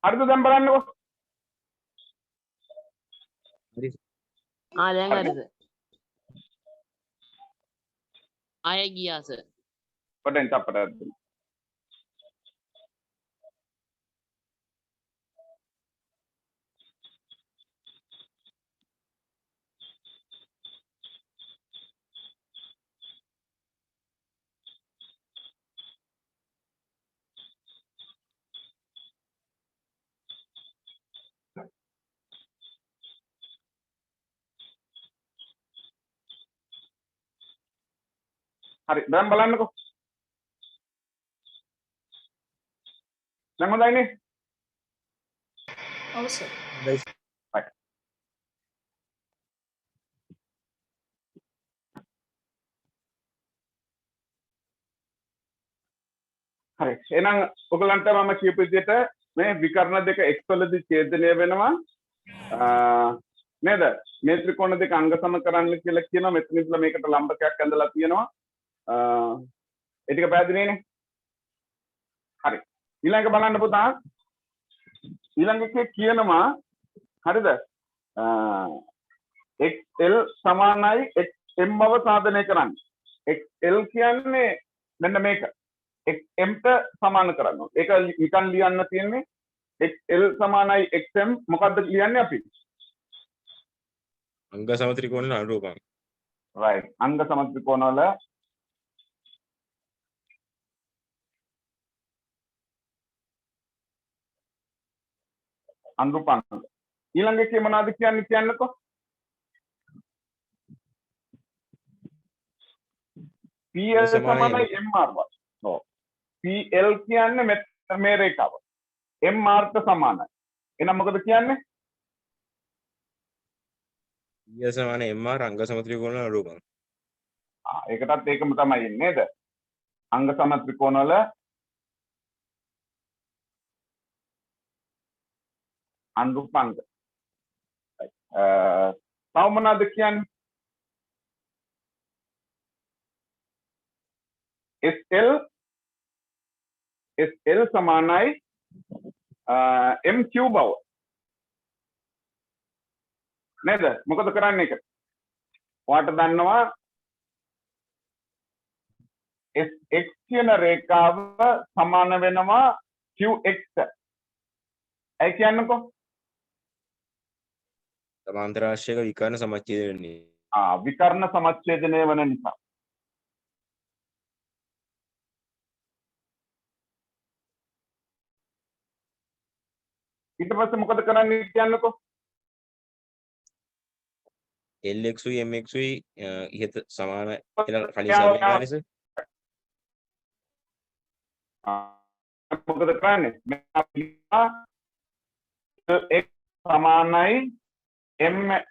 හරිද දැන් බලන්නකෝ. හරි දැන් හරිද? ආයෙ ගියා සර්. පොඩෙන් අපට හරි දැන් බලන්නකෝ. දැන් හොඳයිනේ. ඔව් සර්. හරි එහෙනම් ඔයගලන්ට මම කියපු විදිහට මේ විකර්ණ දෙක x වලදී ඡේදනය වෙනවා නේද? මේ ත්‍රිකෝණ දෙක අංග සම කරන්න කියලා කියනවා. මෙතන ඉඳලා මේකට ලම්බකයක් ඇඳලා තියෙනවා. ඒ ටික පැහැදිලිනේ? හරි. ඊළඟ බලන්න පුතා. ඊළඟ එකේ කියනවා හරිද? xl සමානයි xm බව සාධනය කරන්න. xl කියන්නේ මෙන්න මේක. xm ට සමාන කරනවා. ඒක නිකන් ලියන්න තියෙන්නේ xl සමානයි xm මොකද්ද ලියන්නේ අපි? අංග සම ත්‍රිකෝණවල අනුරූපං. right. අංග සම ත්‍රිකෝණවල අනුරූපං. ඊළඟ එකේ මොනවද කියන්නේ කියන්නකෝ. PL සමානයි MR වත්. ඔව්. PL කියන්නේ මේ රේඛාව. MR ට සමානයි. එහෙනම් මොකද කියන්නේ? PL සමාන MR අංග සම ත්‍රිකෝණවල අනුරූපං. ඒකටත් ඒකම තමයි එන්නේ නේද? අංග සම ත්‍රිකෝණවල අනුරූපාංග. තව මොනවද කියන්නේ? SL සමානයි MQ බව. නේද? මොකද කරන්නේ ඒක? ඔයාට දන්නවා SX කියන රේඛාව සමාන වෙනවා QX ට. ඒ කියන්නකෝ. සමාන්තර රාශියක විකර්ණ සමච්ඡේදය වෙන්නේ. විකර්ණ සමච්ඡේදනය වෙන නිසා. ඊට පස්සේ මොකද කරන්නේ කියන්නකෝ. LX උයි MX උයි ඉහත සමාන කියලා කලින් සමීකරණයස. මොකද කරන්නේ? x සමානයි mx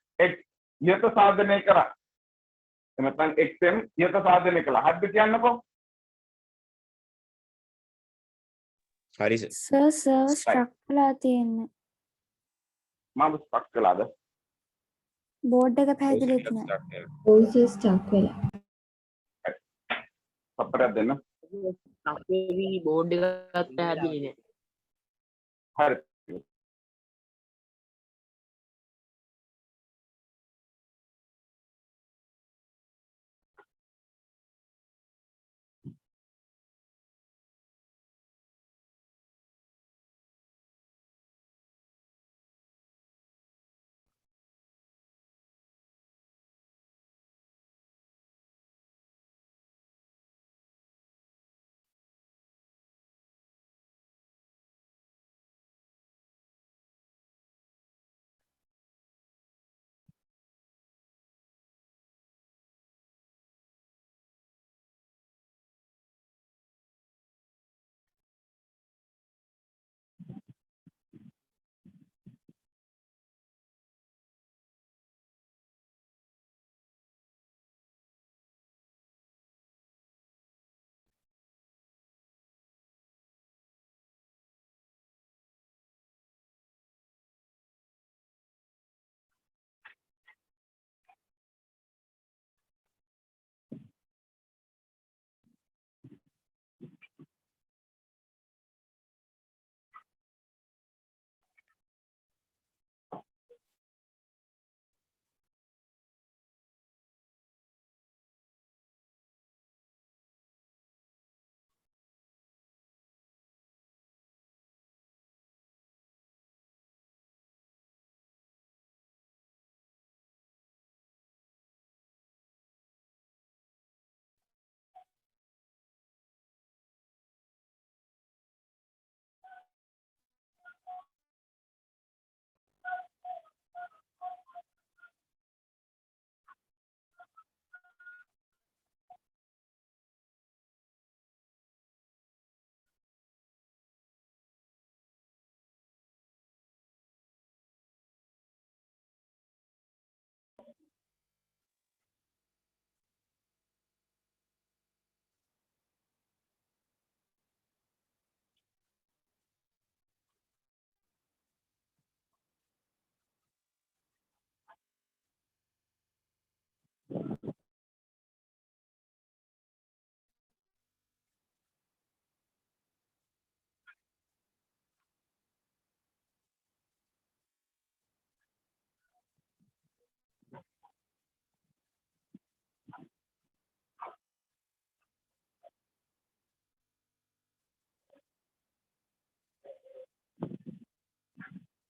ඉහත සාධනය කරා. එතන xm ඉහත සාධනය කළා. හරිද කියන්නකෝ. හරි සර්. සර් ස්ට්‍රක් වෙලා තියෙන්නේ. මම ස්ටක් කළාද? බෝඩ් එක පැහැදිලිත් නෑ. ඔව් සර් ස්ටක් වෙලා. අපරක් දෙන්න. අපේ බෝඩ් එකත් පැහැදිලි නෑ. හරි.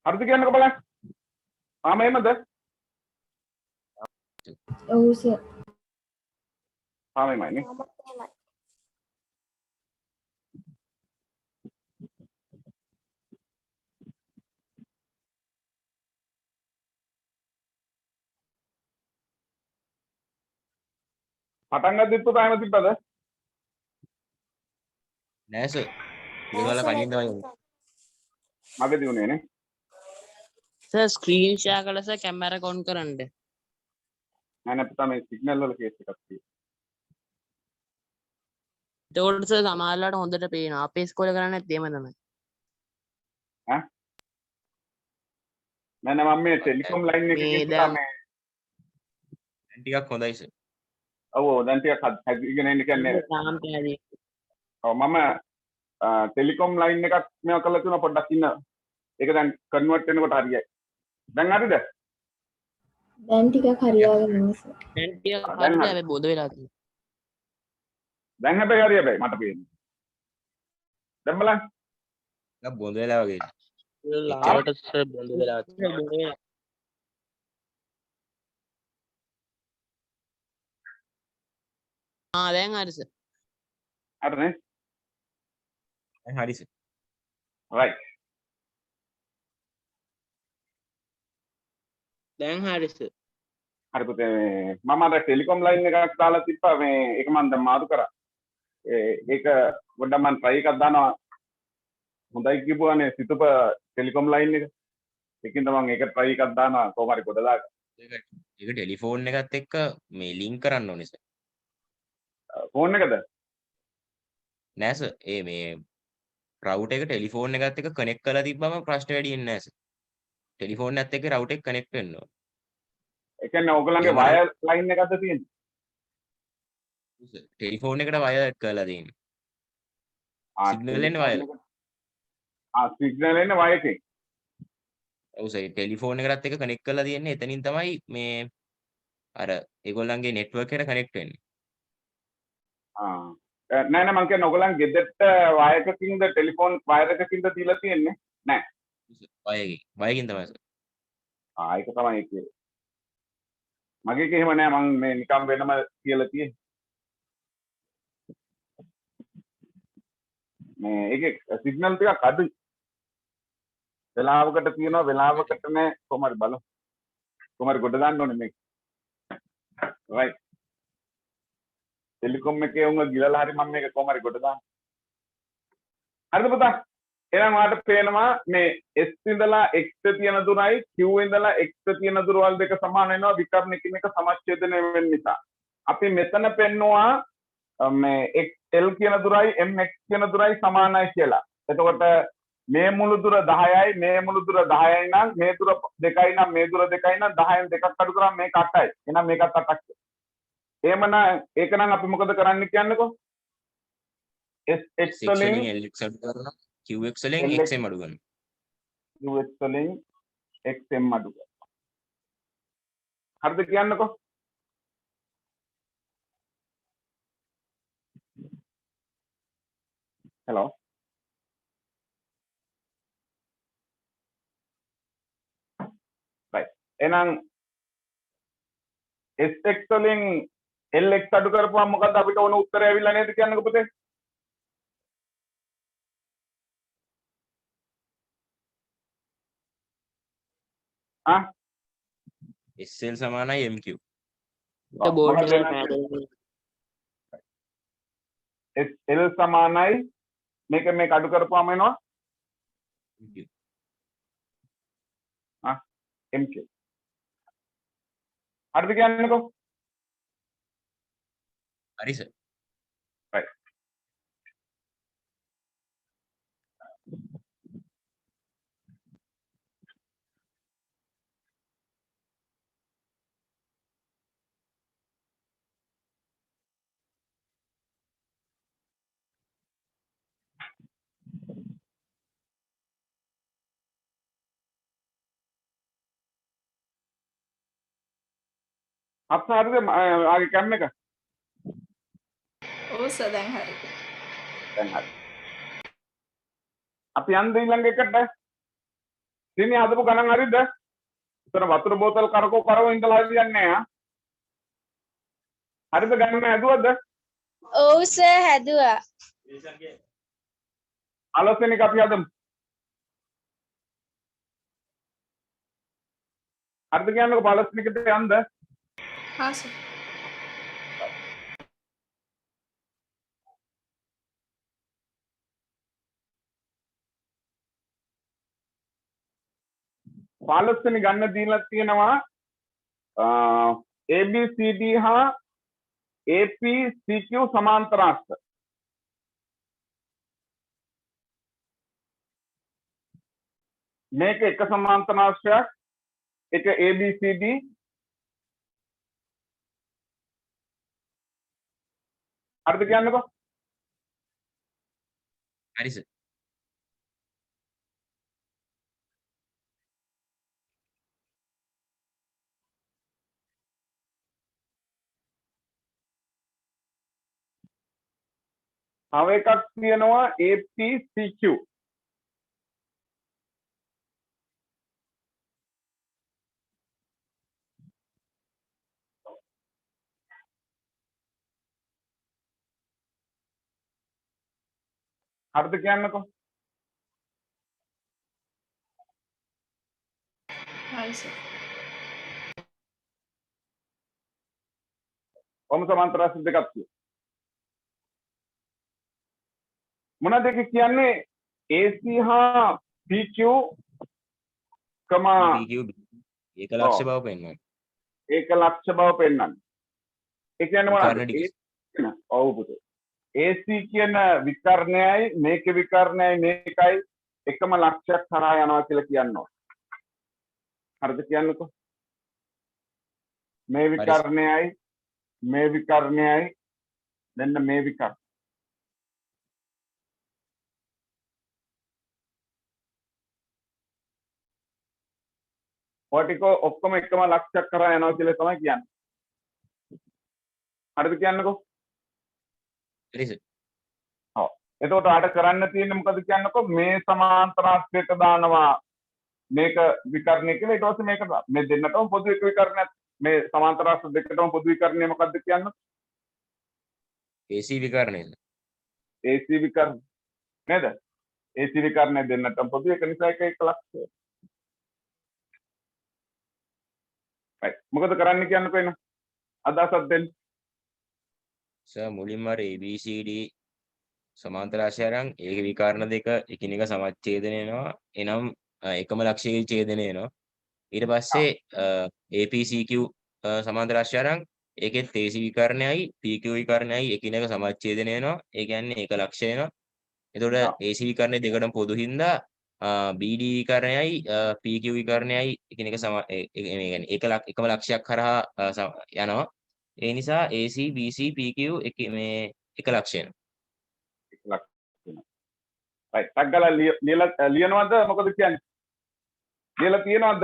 හරිද කියන්නකෝ බලන්න. ආම එහෙමද? ඔව් සර්. ආම එහෙමයි නේ. පටන් ගද්දිත් පුතා එහෙම තිබ්බද? නෑ සර්. ඉතින් කලින් තමයි මගදී උනේ නේ. සර් ස්ක්‍රීන් ෂෙයා කළා සර් කැමරා ඔන් කරන්න. නෑ නෑ පුතා මේ සිග්නල් වල කේස් එකක් තියෙනවා. එතකොට සර් සමහරලාට හොඳට පේනවා. අපේ ඉස්කෝලේ කරන්නේ නැත්තේ එහෙම තමයි. ඈ නෑ නෑ මම මේ ටෙලිකොම් ලයින් එකකින් මේ පුතා දැන් මේ දැන් ටිකක් හොඳයි සර්. ඔව් ඔව් දැන් ටිකක් හැදිගෙන ඉන්න කියන්නේ තාම පැහැදිලි. ඔව් මම ටෙලිකොම් ලයින් එකක් මේවා කරලා තියෙනවා පොඩ්ඩක් ඉන්න. ඒක දැන් කන්වර්ට් වෙනකොට හරියයි. දැන් හරිද? දැන් ටිකක් හරියාගෙන ඉන්නේ සර්. දැන් ටික දැන් හරියට හරි. හැබැයි බොද වෙලා තියෙනවා. දැන් හැබැයි හරි හැබැයි මට පේන්නේ. දැන් බලන්න. ටිකක් බොඳ වෙලා වගේ. ලාවට සර් බොද වෙලා තියෙනවා. දැන් හරි සර්. හරිනේ. දැන් හරි සර්. right. දැන් හරි සර්. හරි පුතේ මම අර ටෙලිකොම් ලයින් එකක් දාලා තිබ්බා මේ ඒක මම දැන් මාරු කරා. ඒක පොඩ්ඩක් මම try එකක් දානවා. හොඳයි කිව්වනේ සිතුප ටෙලිකොම් ලයින් එක. ඒකින්ද මම ඒක try එකක් දානවා කොහොම හරි ගොඩ දාගන්න. ඒක ටෙලිෆෝන් එකත් එක්ක මේ ලින්ක් කරන්න ඕනේ සර්. ෆෝන් එකද? නෑ සර්. මේ රවුටර් එක ටෙලිෆෝන් එකත් එක්ක කනෙක්ට් කරලා තිබ්බම ප්‍රශ්න වැඩි වෙන්නේ නෑ සර්. ටෙලිෆෝන් එකත් එක්ක රවුටර් එක කනෙක්ට් වෙන්න ඕනේ. ඒ කියන්නේ ඕගොල්ලන්ගේ එහෙමනම්- වයර් ලයින් එකක්ද තියෙන්නේ? ටෙලිෆෝන් එකට වයර් ඇඩ් කරලා තියෙන්නේ. සිග්නල් එන්නේ වයර්. සිග්නල් එන්නේ වයර් එකෙන්. ඔව් සර්. ටෙලිෆෝන් එකටත් එක්ක කනෙක්ට් කරලා තියෙන්නේ. එතනින් තමයි මේ අර ඒගොල්ලන්ගේ නෙට්වර්ක් එකට කනෙක්ට් වෙන්නේ. නෑ නෑ මං කියන්නේ ඕගොල්ලන් ගෙදරට වයර් එකකින්ද ටෙලිෆෝන් වයර් එකකින්ද දීලා තියෙන්නේ? නෑ. වයර්කින් තමයි සර්. ඒක තමයි ඒකේ. මගේ එක එහෙම නෑ මං මේ නිකම් වෙනම කියලා තියෙන්නේ. මේ ඒකේ සිග්නල් ටිකක් අඩුයි. වෙලාවකට තියෙනවා වෙලාවකට නෑ කොහොම හරි බලමු. කොහොම හරි ගොඩ දාන්න ඕනේ මේක. right. ටෙලිකොම් එකේ උංග ගිලලා හරි මම මේක කොහොම හරි ගොඩ දාන්න. හරිද පුතා? එහෙනම් ඔයාලට පේනවා මේ S ඉඳලා X තියෙන දුරයි Q ඉඳලා X තියෙන දුරවල් දෙක සමාන වෙනවා විකර්ණ එකිනෙක සමච්ඡේදනය වෙන නිසා. අපි මෙතන පෙන්නවා මේ XL කියන දුරයි MX කියන දුරයි සමානයි කියලා. එතකොට මේ මුළු දුර 10යි මේ මුළු දුර 10යි නම් මේ දුර 2යි නම් මේ දුර 2යි නම් 10න් දෙකක් අඩු කරාම මේක 8යි. එහෙනම් මේකත් 8ක්. එහෙමනම් ඒක නම් අපි මොකද කරන්න කියන්නකෝ? SX වලින් LX අඩු කරනවා. QX වලින් LX XM අඩු කරනවා. US වලින් XM අඩු කරනවා. හරිද කියන්නකෝ? hello right එහෙනම් SX වලින් LX අඩු කරපුවම මොකද අපිට ඕන උත්තරය ඇවිල්ලා නේද කියන්නකෝ පුතේ? SL සමානයි MQ. බෝඩ් මොකද එක වෙනස් පැහැදිලි. L සමානයි මේක අඩු කරපුවම එනවා MQ. MQ හරිද කියන්නකෝ? හරි සර්. right අප්ස හරිද ආගේ කැම් එක? ඔව් සර් දැන් හරි. දැන් හරි. අපි යන්න ඊළඟ එකට සිනි හදපු ගණන් හරියද? උතන වතුර බෝතල් කරකව ඉඳලා හරියන්නේ නැහැ. හරිද ගණන් හැදුවද? ඔව් සර් හැදුවා. 15 වෙනි එක අපි හදමු. හරිද කියන්නකො 15 වෙනි එකට යන්න. හා සර්. පාලස්වෙනි ගන්න දීලා තියෙනවා ABCD හා APCQ සමාන්තරාස්ත. මේක එක සමාන්තරාස්තයක්, එක ABCD, හරිද කියන්නකො? හරි සර්. තව එකක් තියෙනවා APCQ. හරිද කියන්නකො? හරි සර්. කොහොම සමාන්තරාස්ත දෙකක් තියෙනවා. මොනවද ඒක කියන්නේ? AC හා PQ PQ ඒක ලක්ෂ බව පෙන්වනවා. ඒක ලක්ෂ බව පෙන්වන්නේ. ඒ කියන්නේ විකර්ණ මොනවද? ටික. ඔව් පුතේ. AC කියන විකර්ණයයි මේකේ විකර්ණයයි මේකයි එකම ලක්ෂයක් කරා යනවා කියලා කියනවා. හරිද කියන්නකො? මේ විකර්ණයයි මේ විකර්ණයයි මෙන්න මේ විකර්ණ. ඔය ටික ඔක්කොම එකම ලක්ෂයක් කරා යනවා කියලා තමයි කියන්නේ. හරිද කියන්නකො? හරි සර්. ඔව්. එතකොට ආට කරන්න තියෙන්නේ මොකද කියන්නකො? මේ සමාන්තරාස්තයට දානවා මේක විකර්ණය කියලා. ඊට පස්සේ මේක මේ දෙන්නටම පොදු එක විකර්ණයක්. මේ සමාන්තරාස්ත දෙකටම පොදු විකර්ණය මොකද්ද කියන්නේ? AC විකර්ණයද? AC විකර්ණ නේද? AC විකර්ණය දෙන්නටම පොදු එක නිසා එක ලක්ෂය. right. මොකද කරන්න කියන්නකො එන අදහසක් දෙන්න. සර් මුලින්ම අර ABCD සමාන්තර රාශිය අරන් ඒකේ විකර්ණ දෙක එකිනෙක සමච්ඡේදනය වෙනවා. එනම් එකම ලක්ෂයේ ඡේදනය වෙනවා. ඊට පස්සේ APCQ සමාන්තර රාශිය අරන් ඒකෙත් AC විකර්ණයයි PQ විකර්ණයයි එකිනෙක සමච්ඡේදනය වෙනවා. ඒ කියන්නේ එක ලක්ෂය වෙනවා. එතකොට AC විකර්ණය දෙකටම පොදු හින්දා BD විකර්ණයයි PQ විකර්ණයයි එකිනෙක මේ කියන්නේ එකම ලක්ෂයක් කරහා යනවා. ඒ නිසා AC BC PQ මේ එක ලක්ෂය වෙනවා. right. ටග්ගල ලියනවද මොකද කියන්නේ? ලියලා තියෙනවද?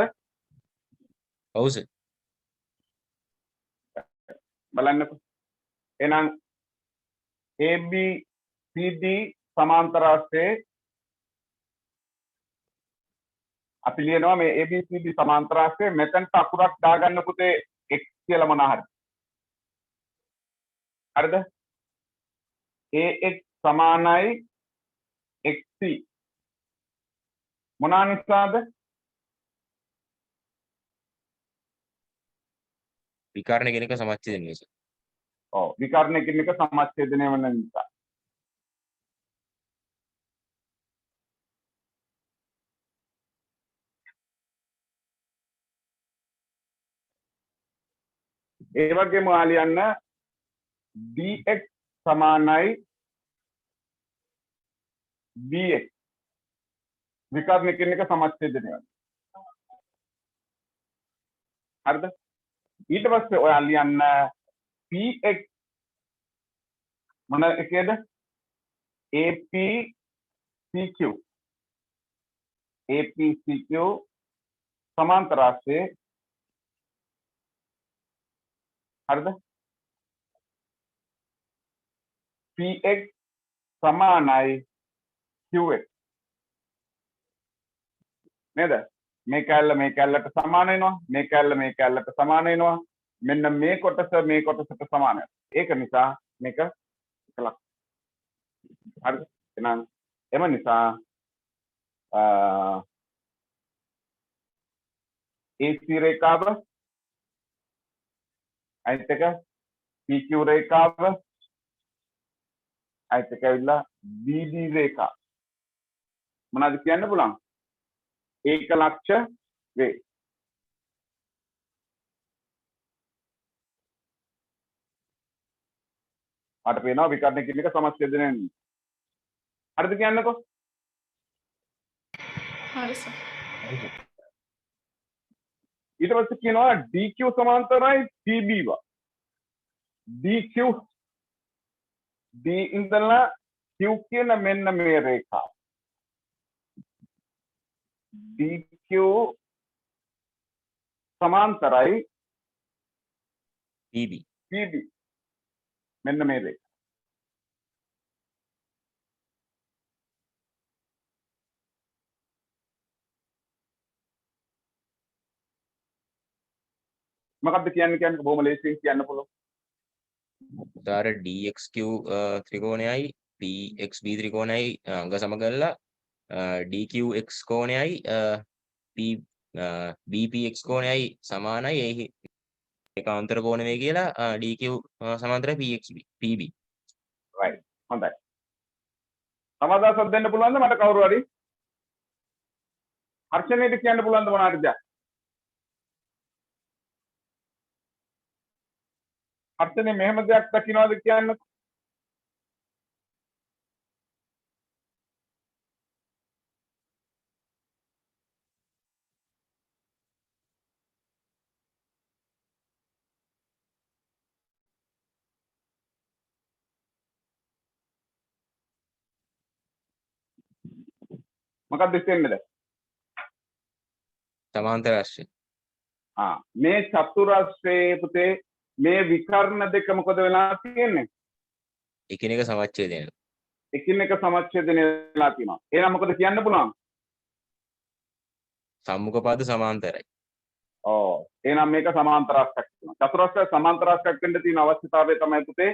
ඔව් සර්. බලන්නකො. එහෙනම් ABCD සමාන්තරාස්තේ අපි ලියනවා මේ ABCD සමාන්තරාස්තේ මෙතනට අකුරක් දාගන්න පුතේ x කියලා මොනවා හරි. හරිද? AX සමානයි XC මොනවා නිසාද? විකර්ණ කෙනෙක් සමච්ඡේදනය නිසා. ඔව් විකර්ණ කෙනෙක් සමච්ඡේදනය වෙන නිසා. ඒ වගේම ආලියන්න dx සමානයි bx විකර්ණ කෙනෙක් සමච්ඡේදනය වෙනවා. හරිද? ඊට පස්සේ ඔය ලියන්න px මොන එකේද? APCQ සමාන්තරාස්තේ හරිද? px සමානයි qx නේද? මේ කැල්ලට සමාන වෙනවා. මේ කැල්ලට සමාන වෙනවා. මෙන්න මේ කොටසට සමාන වෙනවා. ඒක නිසා මේක එකලක්. හරිද? එහෙනම් එම නිසා AC රේඛාව අයිත් එක PQ රේඛාව අයිත් එක ඇවිල්ලා BD රේඛාව මොනවද කියන්න පුළුවන්? ඒක ලක්ෂ වේ. අට පේනවා විකර්ණ කියන එක සමස්තයද නෙන්නේ. හරිද කියන්නකෝ? හරි සර්. ඊට පස්සේ කියනවා DQ සමාන්තරයි PB වා. DQ D ඉඳලා Q කියන මෙන්න මේ රේඛාව. DQ සමාන්තරයි PB PB මෙන්න මේ රේඛාව. මොකක්ද කියන්නේ බොහොම ලේසියෙන් කියන්න පුළුවන්. උදාර DXQ ත්‍රිකෝණයයි PXB ත්‍රිකෝණයයි අංග සම කරලා DQX කෝණයයි BPX කෝණයයි සමානයි ඒක අන්තර කෝණ වේ කියලා DQ සමාන්තරයි PB right හොඳයි. සමාදාසක් දෙන්න පුළුවන්ද මට කවුරු හරි? හර්ෂණයට කියන්න පුළුවන්ද මොනවද? හර්ෂණේ මෙහෙම දෙයක් දකින්නවද කියන්න? මොකක්ද දෙන්නේ? සමාන්තර රාශිය මේ චතුරස්‍රයේ පුතේ මේ විකර්ණ දෙක මොකද වෙලා තියෙන්නේ? එකිනෙක සමච්ඡේදය එකිනෙක සමච්ඡේදනය වෙලා තියෙනවා. එහෙනම් මොකද කියන්න පුළුවන්? සම්මුඛ පාද සමාන්තරයි. ඔව්. එහෙනම් මේක සමාන්තරාස්කයක් වෙනවා. චතුරස්‍රය සමාන්තරාස්කයක් වෙන්න තියෙන අවශ්‍යතාවය තමයි පුතේ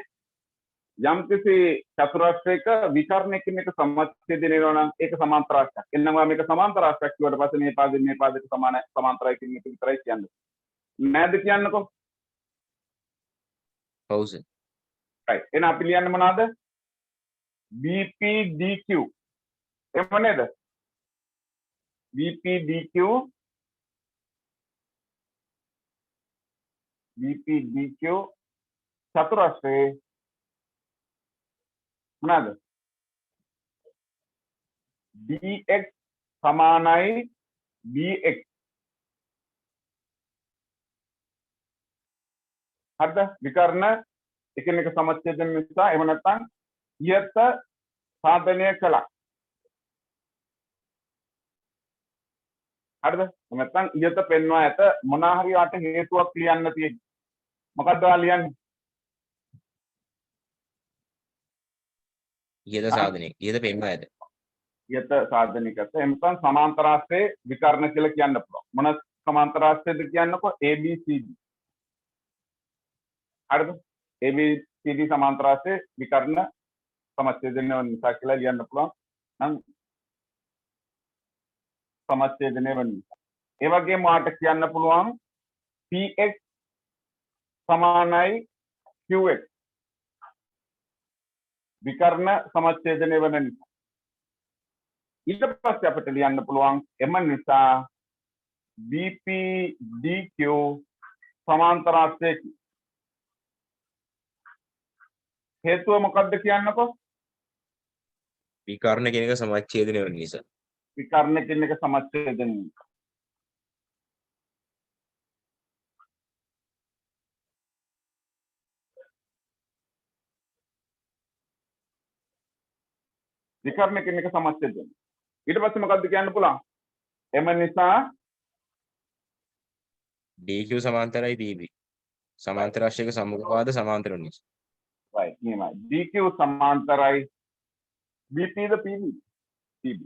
යම්කිසි චතුරස්‍රයක විකර්ණයකින් එක සමච්ඡේදනය වෙනවා නම් ඒක සමාන්තරාස්කයක්. එන්නම් මේක සමාන්තරාස්කයක් කියවට පස්සේ මේ පාදයට සමාන සමාන්තරයි කියන එක විතරයි කියන්නේ. නෑද කියන්නකෝ? ඔව් සර්. right. එහෙනම් අපි ලියන්නේ මොනවද? BPDQ. එහෙම නේද? BPDQ චතුරස්‍රයේ මොනවාද? DX සමානයි BX. හරිද? විකර්ණ එකිනෙක සමච්ඡේදන නිසා එහෙම නැත්නම් ඉහත සාධනය කළා. හරිද? නැත්නම් ඉහත පෙන්වා ඇත මොන හරි යට හේතුවක් ලියන්න තියෙන්නේ. මොකක්ද ඔයා ලියන්නේ? ඉහත සාධනය ඉහත පෙන්වා ඇත. ඉහත සාධනය කරත එම්පන් සමාන්තරාස්ත්‍රයේ විකර්ණ කියලා කියන්න පුළුවන්. මොන සමාන්තරාස්ත්‍රයද කියන්නකෝ? ABCD. හරිද? ABCD සමාන්තරාස්ත්‍රයේ විකර්ණ සමච්ඡේදනය වෙන නිසා කියලා ලියන්න පුළුවන්. නම් සමච්ඡේදනය වෙන නිසා. ඒ වගේම වාට කියන්න පුළුවන් PX සමානයි QX. විකර්ණ සමච්ඡේදනය වෙන නිසා. ඊට පස්සේ අපිට ලියන්න පුළුවන් එම නිසා BPDQ සමාන්තරාස්ත්‍රයක හේතුව මොකක්ද කියන්නකෝ? විකර්ණ කියන එක සමච්ඡේදනය වෙන නිසා. විකර්ණ කියන එක සමච්ඡේදනය. විකර්ණ කියන එක සමච්ඡේදනය. ඊට පස්සේ මොකක්ද කියන්න පුළුවන්? එම නිසා DQ සමාන්තරයි PB. සමාන්තර රාශියක සම්මුඛ පාද සමාන්තර වෙන නිසා. right නියමයි. DQ සමාන්තරයි BP ද PB? PB.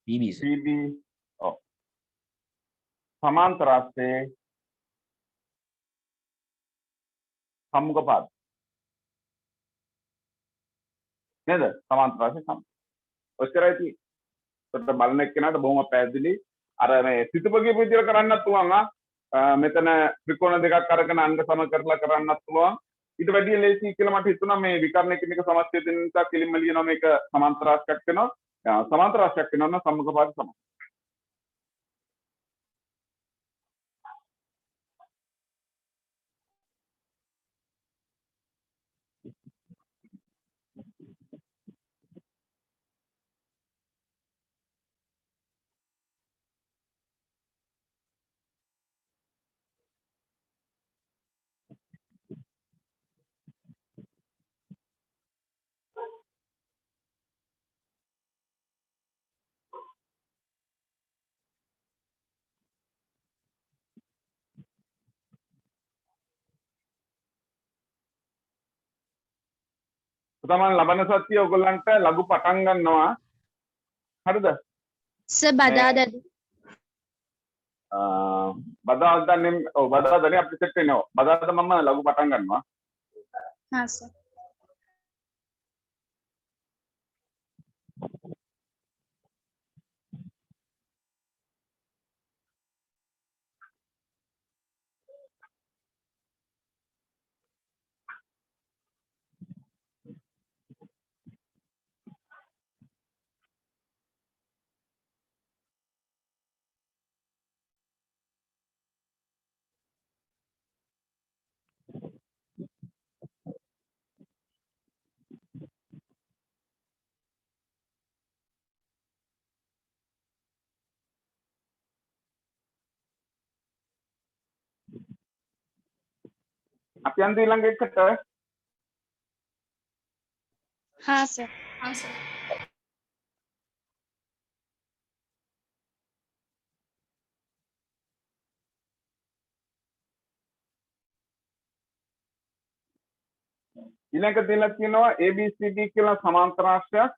PB sir. PB ඔව්. සමාන්තරාස්සේ සම්මුඛපාද නේද? සමාන්තරාස්සේ සම්මුඛ. ඔච්චරයි තියෙන්නේ. ඒකට බලන එක්කෙනාට බොහොම පැහැදිලි. අර මේ සිතුපගේ විදියට කරන්නත් පුළුවන් මෙතන ත්‍රිකෝණ දෙකක් අරගෙන අංග සම කරලා කරන්නත් පුළුවන්. ඊට වැඩිය ලේසි කියලා මට හිතුණා මේ විකර්ණ එකිනෙක සමච්ඡේදන නිසා කෙලින්ම ලියනවා මේක සමාන්තරාස්යක් වෙනවා. සමාන්තරාස්යක් වෙනවා නම් සම්මුඛපාද සමාන. තමන් ලබන සතිය ඔයගොල්ලන්ට ලඝු පටන් ගන්නවා. හරිද? සර් බදාදා බදාදා ඔව් බදාදානේ අපිට සෙට් වෙනවා. බදාදා මම ලඝු පටන් ගන්නවා. හා සර් අපි යන්නේ ඊළඟ එකට. හා සර් හා සර් ඊළඟ දෙලා තියෙනවා ABCD කියලා සමාන්තරාංශයක්.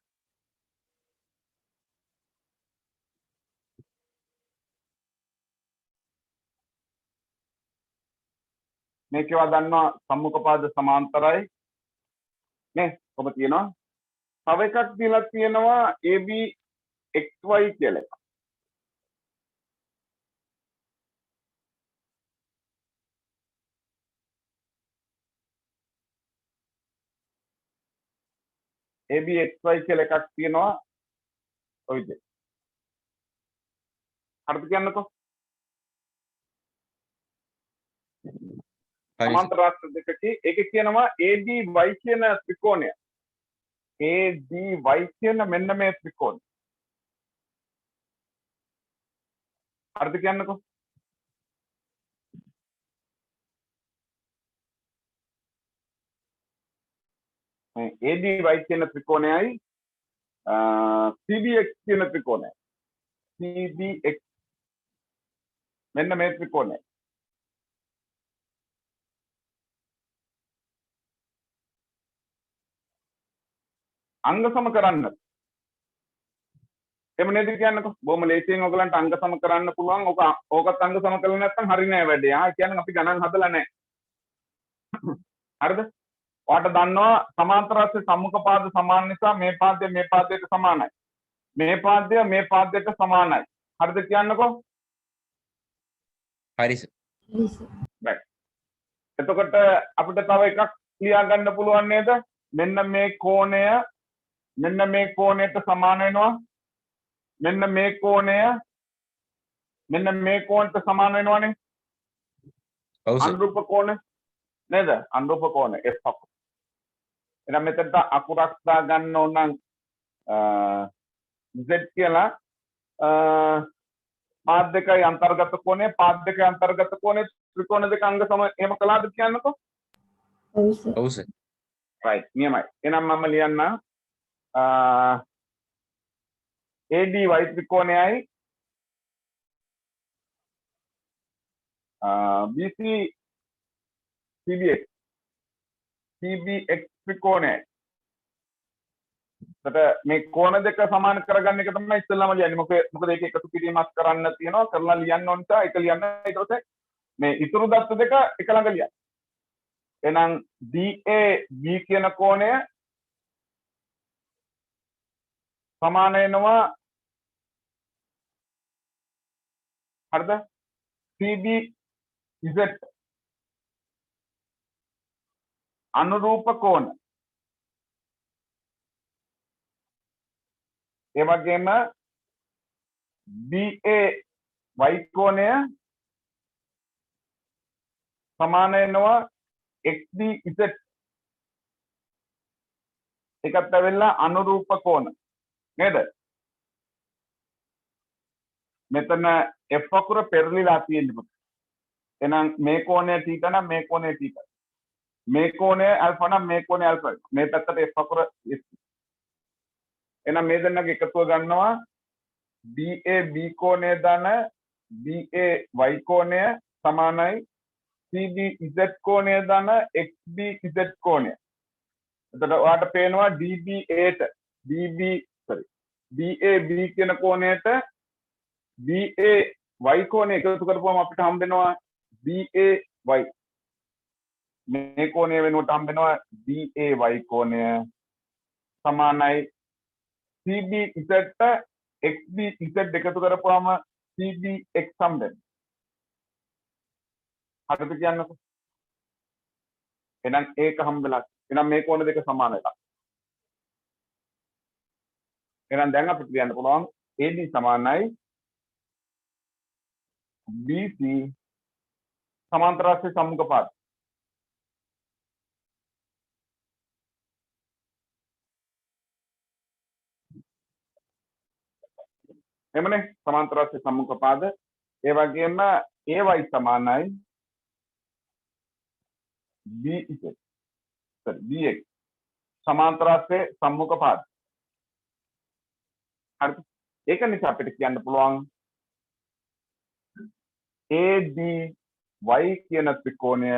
මේකේවා දන්නවා සම්මුඛපාද සමාන්තරයි නේ ඔබ තියෙනවා. තව එකක් දීලා තියෙනවා ABXY කියලා එකක්. ABXY කියලා එකක් තියෙනවා. ඔය විදිහට. හරිද කියන්නකෝ? සමාන්තරාස්ත්‍ර දෙකකේ ඒක කියනවා ADY කියන ත්‍රිකෝණය. ADY කියන මෙන්න මේ ත්‍රිකෝණය. හරිද කියන්නකෝ? මේ ADY කියන ත්‍රිකෝණයයි CBX කියන ත්‍රිකෝණයයි. CBX මෙන්න මේ ත්‍රිකෝණය. අංග සම කරන්න. එහෙම නේද කියන්නකෝ? බොහොම ලේසියෙන් ඔයගලන්ට අංග සම කරන්න පුළුවන්. ඕකත් අංග සම කළා නැත්නම් හරි නෑ වැඩේ. කියන්නේ අපි ගණන් හදලා නෑ. හරිද? ඔයාට දන්නවා සමාන්තරාස්සේ සම්මුඛපාද සමාන නිසා මේ පාදය මේ පාදයට සමානයි. මේ පාදය මේ පාදයට සමානයි. හරිද කියන්නකෝ? හරි සර්. right. එතකොට අපිට තව එකක් ලියා ගන්න පුළුවන් නේද? මෙන්න මේ කෝණය මෙන්න මේ කෝණයට සමාන වෙනවා. මෙන්න මේ කෝණය මෙන්න මේ කෝණයට සමාන වෙනවනේ. ඔව් සර්. අනුරූප කෝණ නේද? අනුරූප කෝණ F අකුර. එහෙනම් මෙතනට අකුරක් දා ගන්න ඕන නම් Z කියලා පාද දෙකයි අන්තර්ගත කෝණය පාද දෙකයි අන්තර්ගත කෝණය ත්‍රිකෝණ දෙක අංග සම එහෙම කළාද කියන්නකෝ? ඔව් සර්. ඔව් සර්. right නියමයි. එහෙනම් මම ලියන්න ADY ත්‍රිකෝණයයි BC CBX ත්‍රිකෝණයයි එතකොට මේ කෝණ දෙක සමාන කරගන්න එක තමයි ඉස්සෙල්ලාම ලියන්නේ. මොකද ඒක එකතු කිරීමක් කරන්න තියෙනවා. කරලා ලියන්න ඕන නිසා ඒක ලියන්න. ඊට පස්සේ මේ ඉතුරු දත්ත දෙක එක ළඟ ලියන්න. එහෙනම් DAB කියන කෝණය සමාන වෙනවා හරිද? CBZ අනුරූප කෝණ. ඒ වගේම BAY කෝණය සමාන වෙනවා XBZ. ඒකත් ඇවිල්ලා අනුරූප කෝණ නේද? මෙතන F වකුර පෙරලිලා තියෙන්නේ. එහෙනම් මේ කෝණය θ නම් මේ කෝණය θ. මේ කෝණය ඇල්ෆා නම් මේ කෝණය ඇල්ෆා. මේ පැත්තට F වකුර එහෙනම් මේ දෙන්නගේ එකතුව ගන්නවා BAB කෝණය ධන BAY කෝණය සමානයි CBZ කෝණය ධන XBZ කෝණය. එතකොට ඔයාලට පේනවා DBA කියන කෝණයට BAY කෝණය එකතු කරපුවම අපිට හම්බ වෙනවා BAY. මේ කෝණය වෙනුවට හම්බ වෙනවා BAY කෝණය සමානයි CBZ ට XBZ එකතු කරපුවාම CBX හම්බ වෙනවා. හරිද කියන්නකො? එහෙනම් ඒක හම්බෙලා. එහෙනම් මේ කෝණ දෙක සමාන වෙලා. එහෙනම් දැන් අපිට කියන්න පුළුවන් AD සමානයි BC සමාන්තරාශ්‍රී සම්මුඛ පාද. එමනේ සමාන්තරාශ්‍රී සම්මුඛ පාද. ඒ වගේම AY සමානයි BX සමාන්තරාශ්‍රී සම්මුඛ පාද. හරිද? ඒක නිසා අපිට කියන්න පුළුවන් ADY කියන ත්‍රිකෝණය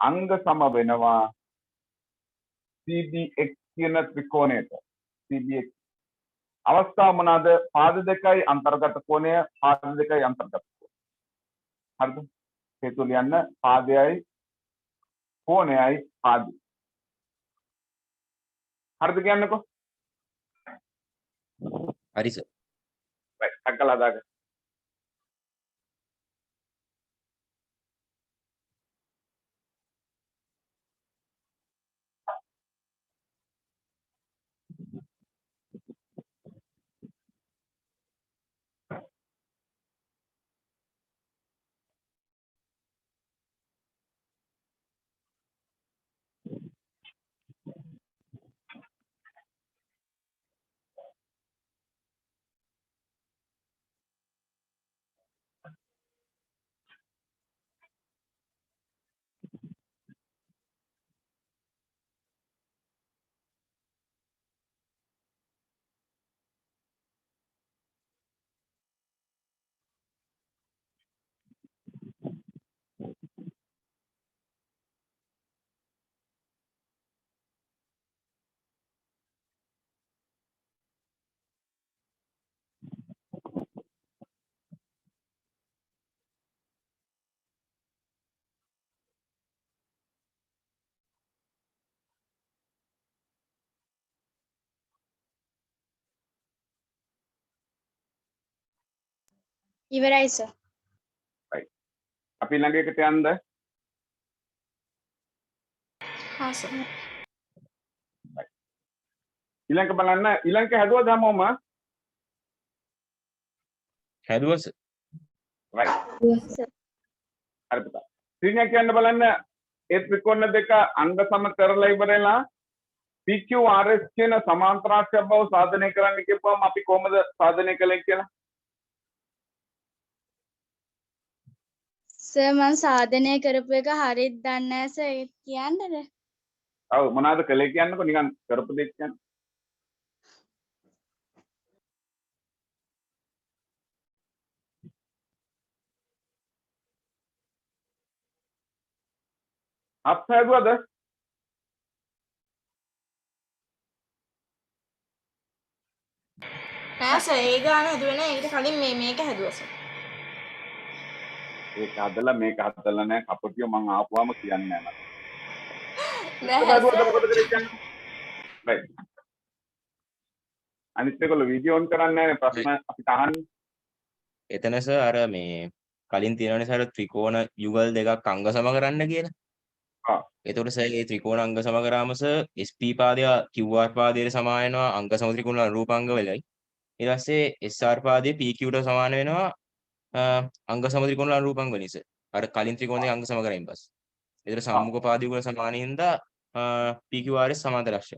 අංග සම වෙනවා CBX කියන ත්‍රිකෝණයට. CBX අවස්ථාව මොනවාද? පාද දෙකයි අන්තර්ගත කෝණය, පාද දෙකයි අන්තර්ගත කෝණය. හරිද? හේතු ලියන්න පාදයයි කෝණයයි පාදයි. හරිද කියන්නකෝ? හරි සර්. right අකලා දාගන්න. ඉවරයි සර්. අපි ළඟ එකට යන්න. හා සර්. ඊළඟ බලන්න ඊළඟ හැදුවද හැමෝම? හැදුවා සර්. right Yes. හරි පුතා. ත්‍රිඥා කියන්න බලන්න ඒ ත්‍රිකෝණ දෙක අංග සම කරලා ඉවරලා PQRS කියන සමාන්තරාශ්‍රය බව සාධනය කරන්න කියපුවම අපි කොහොමද සාධනය කළේ කියලා? සර් මම සාධනය කරපු එක හරියට දන්නේ නැහැ සර්. ඒක කියන්නද? ඔව් මොනවද කළේ කියන්නකො නිකන් කරපු දෙයක් කියන්න. අත් හැදුවද? නෑ සර් ඒ ගාන හැදුවේ නෑ ඒකට කලින් මේක හැදුවා සර්. ඒක හදලා මේක හදලා නැහැ කපටිය මං ආපුවාම කියන්නේ නැහැ නෑ මට. සර්. මොකද කරන්නේ? right. අනිත් ඒගොල්ලෝ වීඩියෝ ඔන් කරන්නේ නැහැ ප්‍රශ්න අපිට අහන්න. එතන සර් අර මේ කලින් තියෙනවනේ සර් ත්‍රිකෝණ යුගල් දෙකක් අංග සම කරන්න කියලා. ආ. එතකොට සර් මේ ත්‍රිකෝණ අංග සම කරාම සර් SP පාදය QR පාදයට සමාන වෙනවා අංග සම ත්‍රිකෝණ අනුරූපාංග වෙලයි. ඊට පස්සේ SR පාදය PQ ට සමාන වෙනවා අංග සම ත්‍රිකෝණ අනුරූපාංග වලින් සර්. අර කලින් ත්‍රිකෝණ දෙක අංග සම කරයින් පස්සේ. ඒතර සම්මුඛ පාදය වල සමානින්ද PQRS සමාන්තරක්ෂය.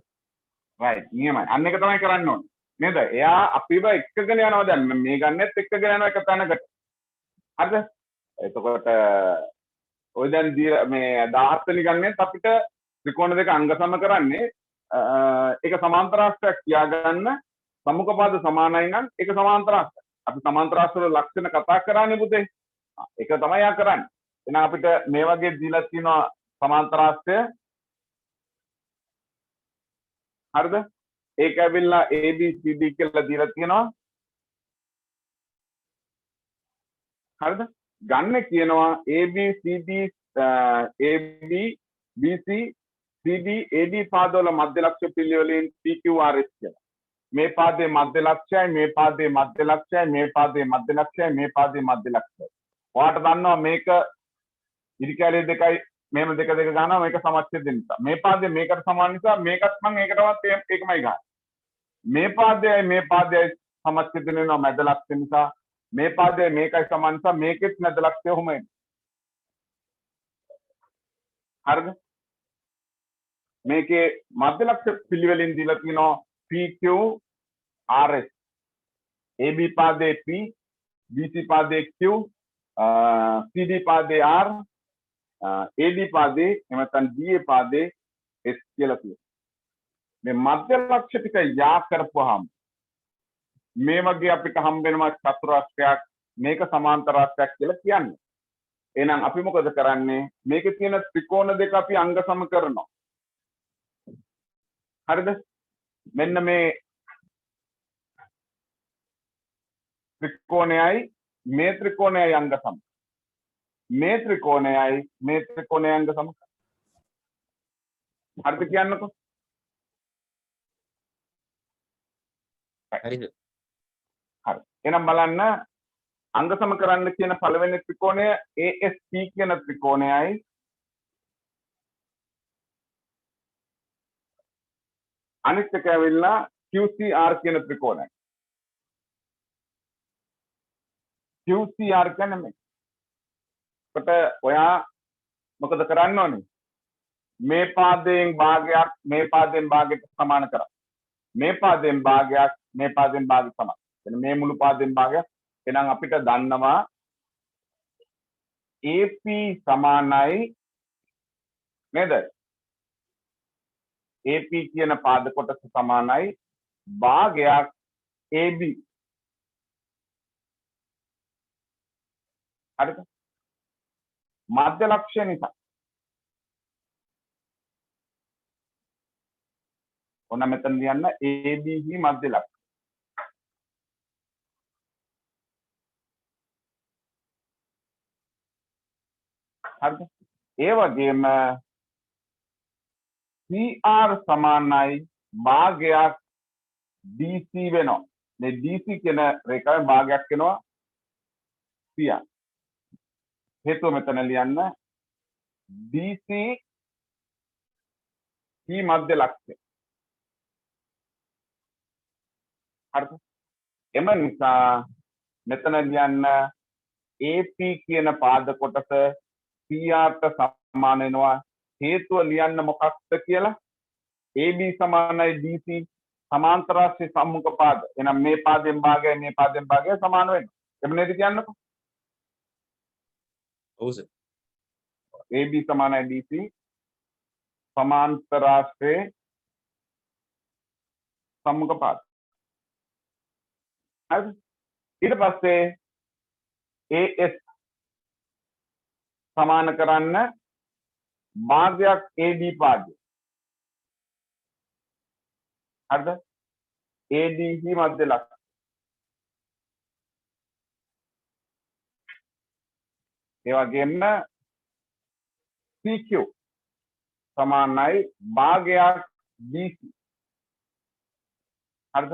right. නියමයි. අන්න එක තමයි කරන්න ඕනේ. නේද? එයා අපිව එක්කගෙන යනවා දැන් මේ ගන්නෙත් එක්කගෙන යනවා එක තැනකට. හරිද? එතකොට ඔය දැන් මේ 17 වෙනි ගන්නෙත් අපිට ත්‍රිකෝණ දෙක අංග සම කරන්නේ ඒක සමාන්තරාස්ත්‍රයක් කියාගන්න සම්මුඛ පාද සමානයි නම් ඒක සමාන්තරාස්ත්‍රයක්. අපි සමාන්තරාස්ත්‍ර වල ලක්ෂණ කතා කරන්නේ පුතේ. ඒක තමයි යා කරන්නේ. එහෙනම් අපිට මේ වගේ දීලා තියෙනවා සමාන්තරාස්ත්‍රය. හරිද? ඒක ඇවිල්ලා ABCD කියලා දීලා තියෙනවා. හරිද? ගන්න කියනවා ABCD AB BC CD AD පාදවල මධ්‍ය ලක්ෂ්‍ය පිළිවෙලින් PQRS කියලා. මේ පාදයේ මධ්‍ය ලක්ෂ්‍යයි මේ පාදයේ මධ්‍ය ලක්ෂ්‍යයි මේ පාදයේ මධ්‍ය ලක්ෂ්‍යයි මේ පාදයේ මධ්‍ය ලක්ෂ්‍යයි. ඔයාලට දන්නවා මේක ඉරිකැලේ දෙකයි මේම දෙක ගන්නවා මේක සමච්ඡේද නිසා. මේ පාදයේ මේකට සමාන නිසා මේකත් මම ඒකටවත් ඒකමයි ගන්න. මේ පාදයයි මේ පාදයයි සමච්ඡේද වෙනවා මැද ලක්ෂ්‍ය නිසා. මේ පාදයේ මේකයි සමාන නිසා මේකෙත් මැද ලක්ෂ්‍ය ඔහොම එන්නේ. හරිද? මේකේ මධ්‍ය ලක්ෂ්‍ය පිළිවෙලින් දීලා තියෙනවා PQRS. AB පාදයේ P, BC පාදයේ Q, CD පාදයේ R, AD පාදයේ එහෙම නැත්නම් DA පාදයේ S කියලා තියෙනවා. මේ මධ්‍ය ලක්ෂ්‍ය ටික යා කරපුවාම මේ වගේ අපිට හම්බ වෙනවා චතුරාස්‍රයක් මේක සමාන්තරාස්‍රයක් කියලා කියන්නේ. එහෙනම් අපි මොකද කරන්නේ? මේකේ තියෙන ත්‍රිකෝණ දෙක අපි අංග සම කරනවා. හරිද? මෙන්න මේ ත්‍රිකෝණයයි මේ ත්‍රිකෝණයයි අංග සම. මේ ත්‍රිකෝණයයි මේ ත්‍රිකෝණයයි අංග සම. හරිද කියන්නකෝ? හරිද? හරි. එහෙනම් බලන්න අංග සම කරන්න කියන පළවෙනි ත්‍රිකෝණය ASP කියන ත්‍රිකෝණයයි අනිත් එක ඇවිල්ලා QCR කියන ත්‍රිකෝණයයි. QCR කියන්නේ මේ. කොට ඔයා මොකද කරන්න ඕනේ? මේ පාදයෙන් භාගයක් මේ පාදයෙන් භාගයට සමාන කරා. මේ පාදයෙන් භාගයක් මේ පාදයෙන් භාගයට සමාන. එතන මේ මුළු පාදයෙන් භාගයක්. එහෙනම් අපිට දන්නවා AP සමානයි නේද? AP කියන පාද කොටස සමානයි භාගයක් AB. හරිද? මධ්‍ය ලක්ෂ්‍ය නිසා. ඔන්න මෙතන ලියන්න ABC මධ්‍ය ලක්ෂ්‍ය. හරිද? ඒ වගේම CR සමානයි භාගයක් DC වෙනවා. මේ DC කියන රේඛාවෙන් භාගයක් වෙනවා CR. හේතුව මෙතන ලියන්න DC C මධ්‍ය ලක්ෂ්‍ය. හරිද? එම නිසා මෙතන ලියන්න AP කියන පාද කොටස CR ට සමාන වෙනවා. හේතුව ලියන්න මොකක්ද කියලා? AB සමානයි DC සමාන්තරාශ්‍රය සම්මුඛ පාද. එහෙනම් මේ පාදයෙන් භාගයයි මේ පාදයෙන් භාගයයි සමාන වෙනවා. එම නේද කියන්නකෝ? ඔව් සර්. AB සමානයි DC සමාන්තරාශ්‍රය සම්මුඛ පාද. හරිද? ඊට පස්සේ AS සමාන කරන්න භාගයක් AD පාදය. හරිද? ADC මධ්‍ය ලක්ෂ්‍ය. ඒ වගේම CQ සමානයි භාගයක් BC. හරිද?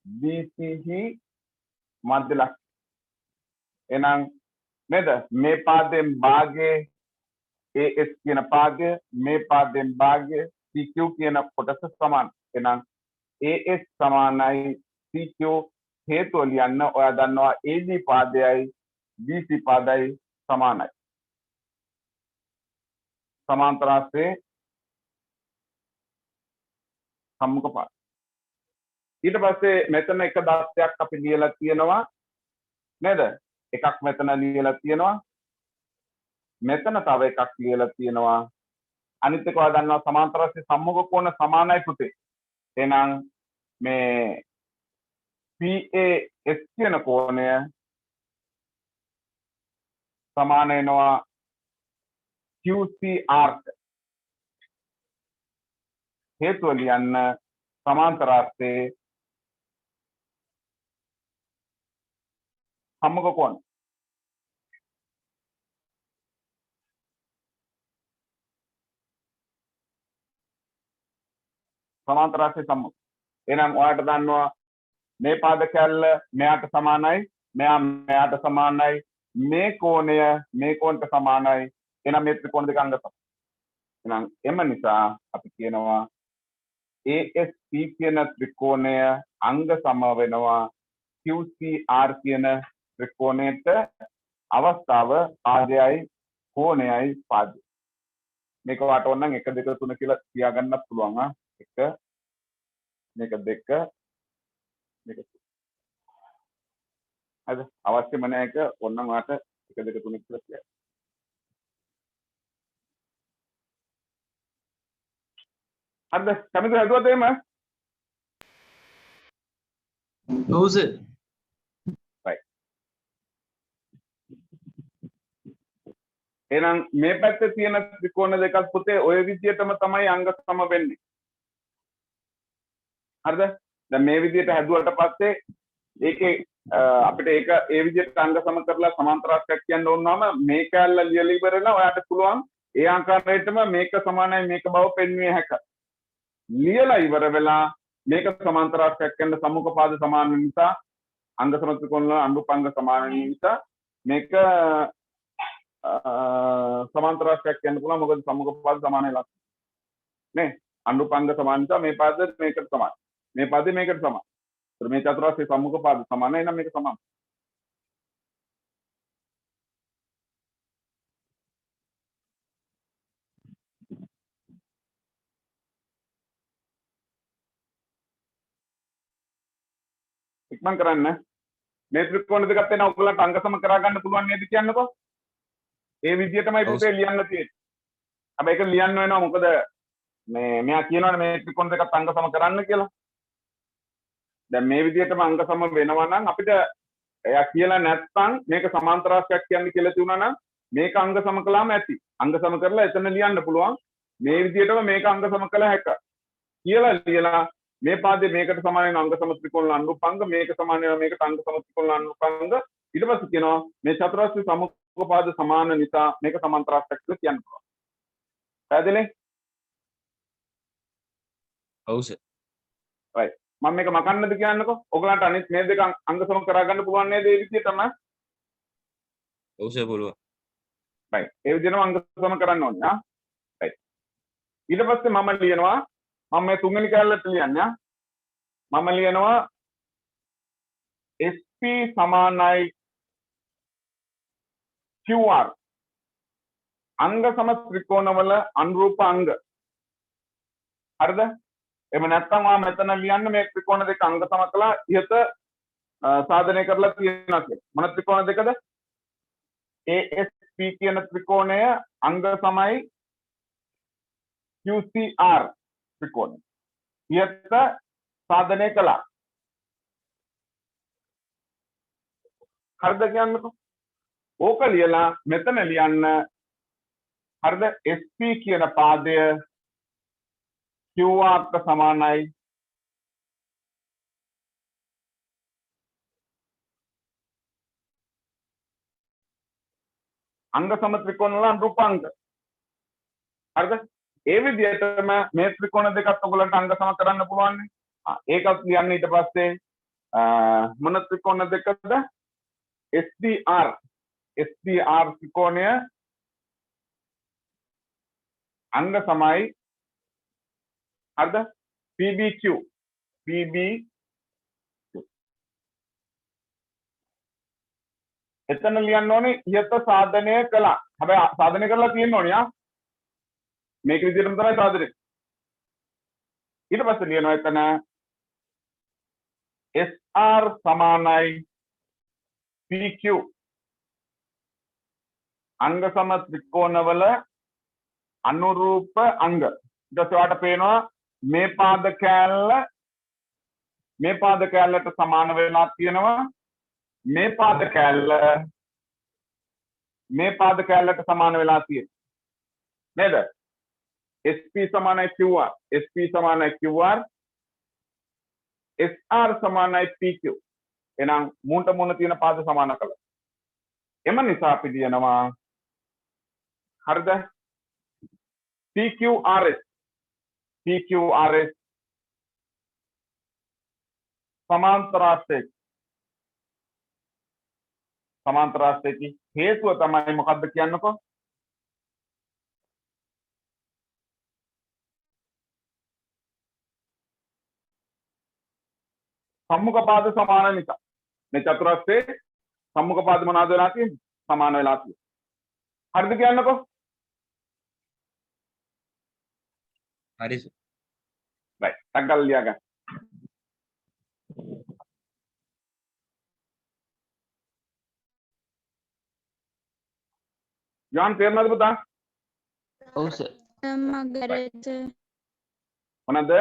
BC හි මධ්‍ය ලක්ෂ. එහෙනම් නේද? මේ පාදයෙන් භාගයේ AS කියන පාදය, මේ පාදයෙන් භාගය CQ කියන කොටස සමාන. එහෙනම් AS සමානයි CQ හේතුව ලියන්න ඔයා දන්නවා AD පාදයයි BC පාදයයි සමානයි. සමාන්තරාස්සේ සම්මුඛ පාද. ඊට පස්සේ මෙතන එක දත්තයක් අපි ලියලා තියෙනවා නේද? එකක් මෙතන ලියලා තියෙනවා. මෙතන තව එකක් ලියලා තියෙනවා. අනිත් එක ඔයා දන්නවා සමාන්තරාස්සේ සම්මුඛ කෝණ සමානයි පුතේ. එහෙනම් මේ PAS කියන කෝණය සමාන වෙනවා QCR. හේතුව ලියන්න සමාන්තරාස්සේ සම්මුඛ කෝණ. සමාන්තරාස්සේ සම්මුඛ. එහෙනම් ඔයාලට දන්නවා මේ පාද කැල්ල මෙයාට සමානයි, මෙයා මෙයාට සමානයි, මේ කෝණය මේ කෝණයට සමානයි. එහෙනම් මේ ත්‍රිකෝණ දෙක අංග සම. එහෙනම් එම නිසා අපි කියනවා ASP කියන ත්‍රිකෝණය අංග සම වෙනවා QCR කියන ත්‍රිකෝණයට. අවස්ථාව පාදයයි කෝණයයි පාදය. මේක වට ඕනනම් 1 2 3 කියලා තියාගන්නත් පුළුවන්. 1 මේක 2 මේක. හරිද? අවශ්‍යම නැහැ එක ඕනනම් වාට 1 2 3 කියලා කියන්න. හරිද? කැමතිද හදුවද එහෙම? ඔව් සර්. right. එහෙනම් මේ පැත්තේ තියෙන ත්‍රිකෝණ දෙකක් පුතේ ඔය විදිහටම තමයි අංග සම වෙන්නේ. හරිද? දැන් මේ විදිහට හැදුවට පස්සේ ඒකේ අපිට ඒක ඒ විදිහට අංග සම කරලා සමාන්තරාස්යක් කියන්න ඕනම මේ කැල්ල ලියලා ඉවරලා ඔයාලට පුළුවන් ඒ ආකාරයටම මේක සමානයි මේක බව පෙන්විය හැකියි. ලියලා ඉවර වෙලා මේක සමාන්තරාස්යක් කියන සම්මුඛ පාද සමාන නිසා අංග සම ත්‍රිකෝණ වල අනුපංග සමාන නිසා මේක සමාන්තරාස්යක් කියන්න පුළුවන්. මොකද සම්මුඛ පාද සමානයි ලක්ෂණ නේ. අනුපංග සමාන නිසා මේ පාද මේකට සමාන. මේ පාදේ මේකට සමාන. ඒතර මේ චතුරාස්‍රය සම්මුඛ පාද සමානයි නම් මේක සමාන. ඉක්මන් කරන්න. මේ ත්‍රිකෝණ දෙකත් වෙන ඔයගලන්ට අංග සම කරා ගන්න පුළුවන් නේද කියන්නකෝ. ඒ විදිහටමයි පුතේ ලියන්න තියෙන්නේ. හැබැයි ඒක ලියන්න වෙනවා මොකද මේ මෙයා කියනවානේ මේ ත්‍රිකෝණ දෙකත් අංග සම කරන්න කියලා. දැන් මේ විදිහටම අංග සම වෙනවා නම් අපිට එයා කියලා නැත්නම් මේක සමාන්තරාස්යක් කියන්නේ කියලා තියුණා නම් මේක අංග සම කළාම ඇති. අංග සම කරලා එතන ලියන්න පුළුවන්. මේ විදිහටම මේක අංග සම කළ හැකියි. කියලා ලියලා මේ පාදේ මේකට සමාන වෙන අංග සම ත්‍රිකෝණ අනුපංග මේක සමාන වෙන මේකට අංග සම ත්‍රිකෝණ අනුපංග ඊට පස්සේ කියනවා මේ චතුරාස්‍රය සම්මුඛ පාද සමාන නිසා මේක සමාන්තරාස්යක් කියලා කියන්න පුළුවන්. පැහැදිලි? ඔව් සර්. right. මම මේක මකන්නද කියන්නකෝ. ඔයගලන්ට අනිත් මේ දෙක අංග සම කරා ගන්න පුළුවන් නේද මේ විදිහටම? ඔව් සර් පුළුවන්. right. ඒ විදිහටම අංග සම කරන්න ඕනේ ආ. right. ඊට පස්සේ මම ලියනවා මම මේ තුන්වෙනි කැලලට ලියන්නේ මම ලියනවා SP සමානයි QR අංග සම ත්‍රිකෝණවල අනුරූප අංග. හරිද? එහෙම නැත්නම් මම මෙතන ලියන්න මේ ත්‍රිකෝණ දෙක අංග සම කළා ඉහත සාධනය කරලා තියෙනවා කියලා. මොන ත්‍රිකෝණ දෙකද? ASP කියන ත්‍රිකෝණය අංග සමයි QCR ත්‍රිකෝණය. ඉහත සාධනය කළා. හරිද කියන්නකෝ. ඕක ලියලා මෙතන ලියන්න හරිද? SP කියන පාදය QR ට සමානයි අංග සම ත්‍රිකෝණ වල අනුරූපාංග. හරිද? ඒ විදිහටම මේ ත්‍රිකෝණ දෙකත් ඔයගලන්ට අංග සම කරන්න පුළුවන් නේ. ඒකත් ලියන්න ඊට පස්සේ මොන ත්‍රිකෝණ දෙකද? SDR ත්‍රිකෝණය අංග සමයි. හරිද? PBQ එතන ලියන්න ඕනේ ඉහත සාධනය කළා. හැබැයි සාධනය කරලා තියෙන්න ඕනේ ආ. මේක විදිහටම තමයි සාධනය. ඊට පස්සේ ලියනවා එතන SR සමානයි PQ අංග සම ත්‍රිකෝණවල අනුරූප අංග. ඊට පස්සේ ඔයාලට පේනවා මේ පාද කෑල්ලට සමාන වෙලා තියෙනවා. මේ පාද කෑල්ලට සමාන වෙලා තියෙනවා. නේද? SP සමානයි QR, SP සමානයි QR, SR සමානයි PQ. එහෙනම් මුන්ට මුන තියෙන පාද සමාන කළා. එම නිසා අපි දිනනවා හරිද? PQRS සමාන්තරාශ්‍රයකි හේතුව තමයි මොකද්ද කියන්නකෝ? සම්මුඛ පාද සමාන නිසා. මේ චතුරස්‍රයේ සම්මුඛ පාද මොනවද වෙලා තියෙන්නේ? සමාන වෙලා තියෙන්නේ. හරිද කියන්නකෝ? හරි සර්. right. ටග්ගල් ලියා ගන්න. යන් තේරෙනවද පුතා? ඔව් සර්. මගරට මොනද?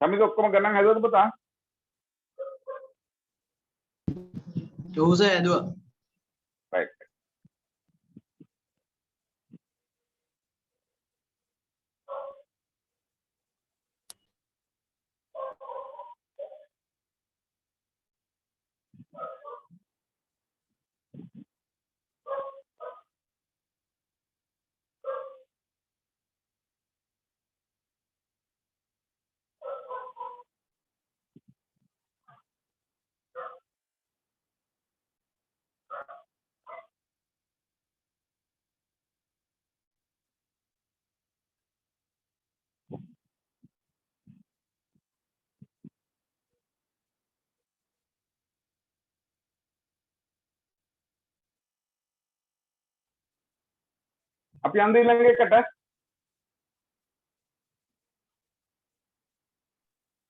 කමිද ඔක්කොම ගණන් හදුවද පුතා? ඔව් සර් ඇදුවා. right. අපි යන්න ඊළඟ එකට.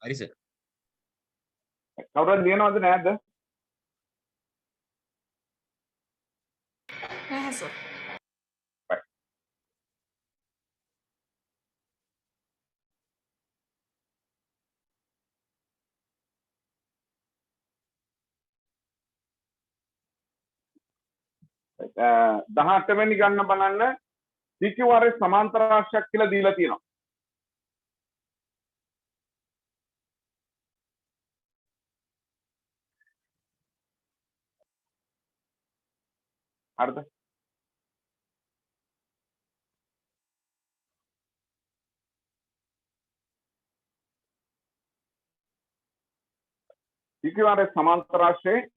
හරි සර්. කවුරුද ලියනවද නැද්ද? නැහැ සර්. දහඅට වෙනි ගන්න බලන්න PQRS සමාන්තරාශ්‍රයක් කියලා දීලා තියෙනවා. හරිද? PQRS සමාන්තරාශ්‍රයේ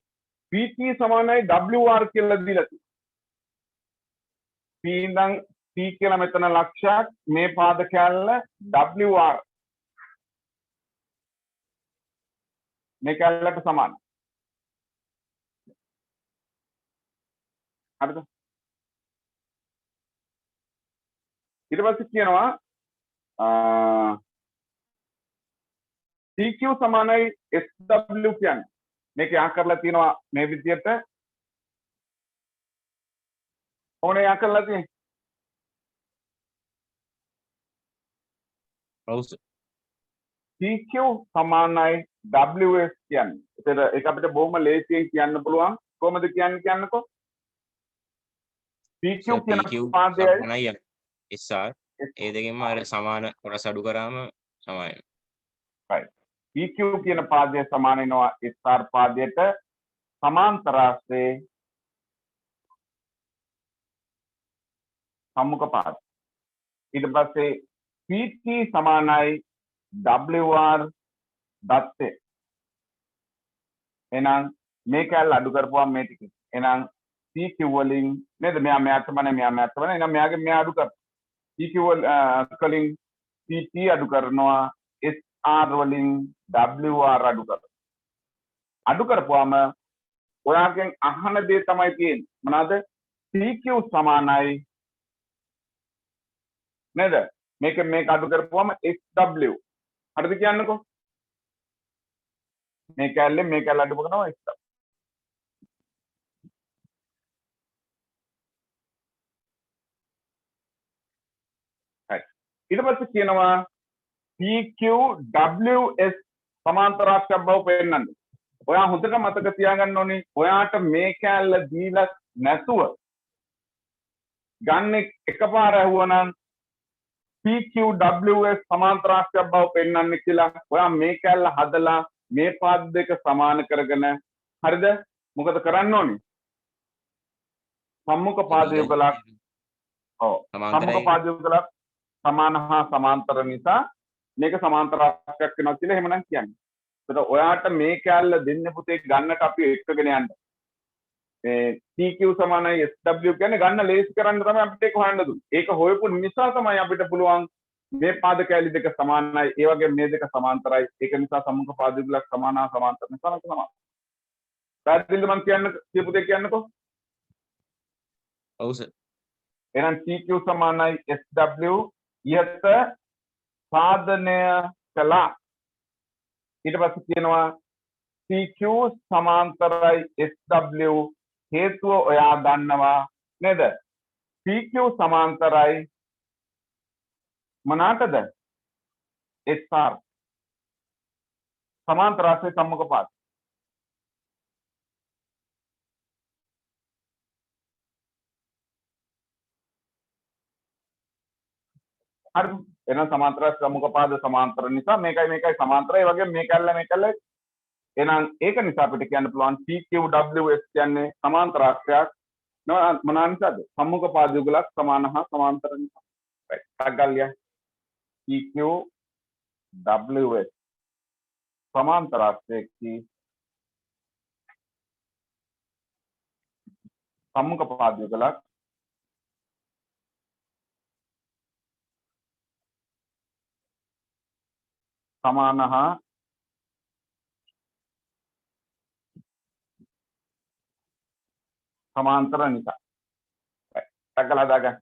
PT සමානයි WR කියලා දීලා තියෙනවා. P ඉඳන් P කියලා මෙතන ලක්ෂයක් මේ පාද කැල්ල WR මේ කැලලට සමාන. හරිද? ඊට පස්සේ කියනවා PQ සමානයි SW කියන්නේ. මේක යා කරලා තියෙනවා මේ විදිහට. ඕනේ යා කරලා තියෙන්නේ. ඔව් සර්. PQ සමානයි WS කියන්නේ. ඒක අපිට බොහොම ලේසියෙන් කියන්න පුළුවන්. කොහොමද කියන්නකෝ? PQ කියන පාදයයි සමානයි SR ඒ දෙකෙන්ම අර සමාන කොටස් අඩු කරාම සමානයි. right. PQ කියන පාදය සමාන වෙනවා SR පාදයට සමාන්තර ආශ්‍රේ සම්මුඛ පාද. ඊට පස්සේ PT සමානයි WR දත්තේ. එහෙනම් මේ කැල්ල අඩු කරපුවාම මේ ටික. එහෙනම් PQ වලින් නේද? මෙයා තමයි මෙයා තමයි. එහෙනම් මෙයාගේ මෙයා අඩු කරපුවා. PQ වලින් PT අඩු කරනවා. SR වලින් WR අඩු කරනවා. අඩු කරපුවාම ඔයාගෙන් අහන දේ තමයි තියෙන්නේ. මොනවාද? PQ සමානයි නේද? මේක අඩු කරපුවාම SW. හරිද කියන්නකෝ? මේ කැල්ලෙන් මේ කැල්ල අඩු කරනවා SW. හරි. ඊට පස්සේ කියනවා PQWS සමාන්තරාක්ෂක බව පෙන්නන්න. ඔයා හොඳට මතක තියාගන්න ඕනේ ඔයාට මේ කැල්ල දීලා නැතුව ගන්න එකපාර ඇහුවනම් PQWS සමාන්තරාක්ෂක බව පෙන්නන්න කියලා ඔයා මේ කැල්ල හදලා මේ පාද දෙක සමාන කරගෙන හරිද? මොකද කරන්න ඕනේ? සම්මුඛ පාද යුගලක් සම්මුඛ පාද යුගලක් සමාන හා සමාන්තර නිසා මේක සමාන්තරාක්ෂයක් වෙනවා කියලා එහෙමනම් කියන්නේ. ඒකට ඔයාට මේ කැල්ල දෙන්න පුතේ ගන්නට අපි එක්කගෙන යන්න. මේ PQ සමානයි SW කියන්නේ ගන්න ලේසි කරන්න තමයි අපිට ඒක හොයන්න දුන්නේ. ඒක හොයපු නිසා තමයි අපිට පුළුවන් මේ පාද කැලි දෙක සමානයි. ඒ වගේ මේ දෙක සමාන්තරයි. ඒක නිසා සම්මුඛ පාද යුගලක් සමාන හා සමාන්තර නිසා සමාන. පැහැදිලිද මම කියපු දෙයක් කියන්නකෝ? ඔව් සර්. එහෙනම් PQ සමානයි SW ඉහත සාධනය කළා. ඊට පස්සේ කියනවා PQ සමාන්තරයි SW හේතුව ඔයා දන්නවා නේද? PQ සමාන්තරයි මොනකටද? SR සමාන්තර ආශ්‍රය සම්මුඛ පාද. හරි. එහෙනම් සමාන්තර සම්මුඛ පාද සමාන්තර නිසා මේකයි සමාන්තර. ඒ වගේම මේ කැල්ල එහෙනම් ඒක නිසා අපිට කියන්න පුළුවන් PQWS කියන්නේ සමාන්තර ආශ්‍රයක් මොනවා නිසාද? සම්මුඛ පාද යුගලක් සමාන හා සමාන්තර නිසා. right. ටග්ගල්ලිය PQWS සමාන්තර ආශ්‍රයකී සම්මුඛ පාද යුගලක් සමාන හා සමාන්තර නිසා. ටග්ගල හදාගන්න.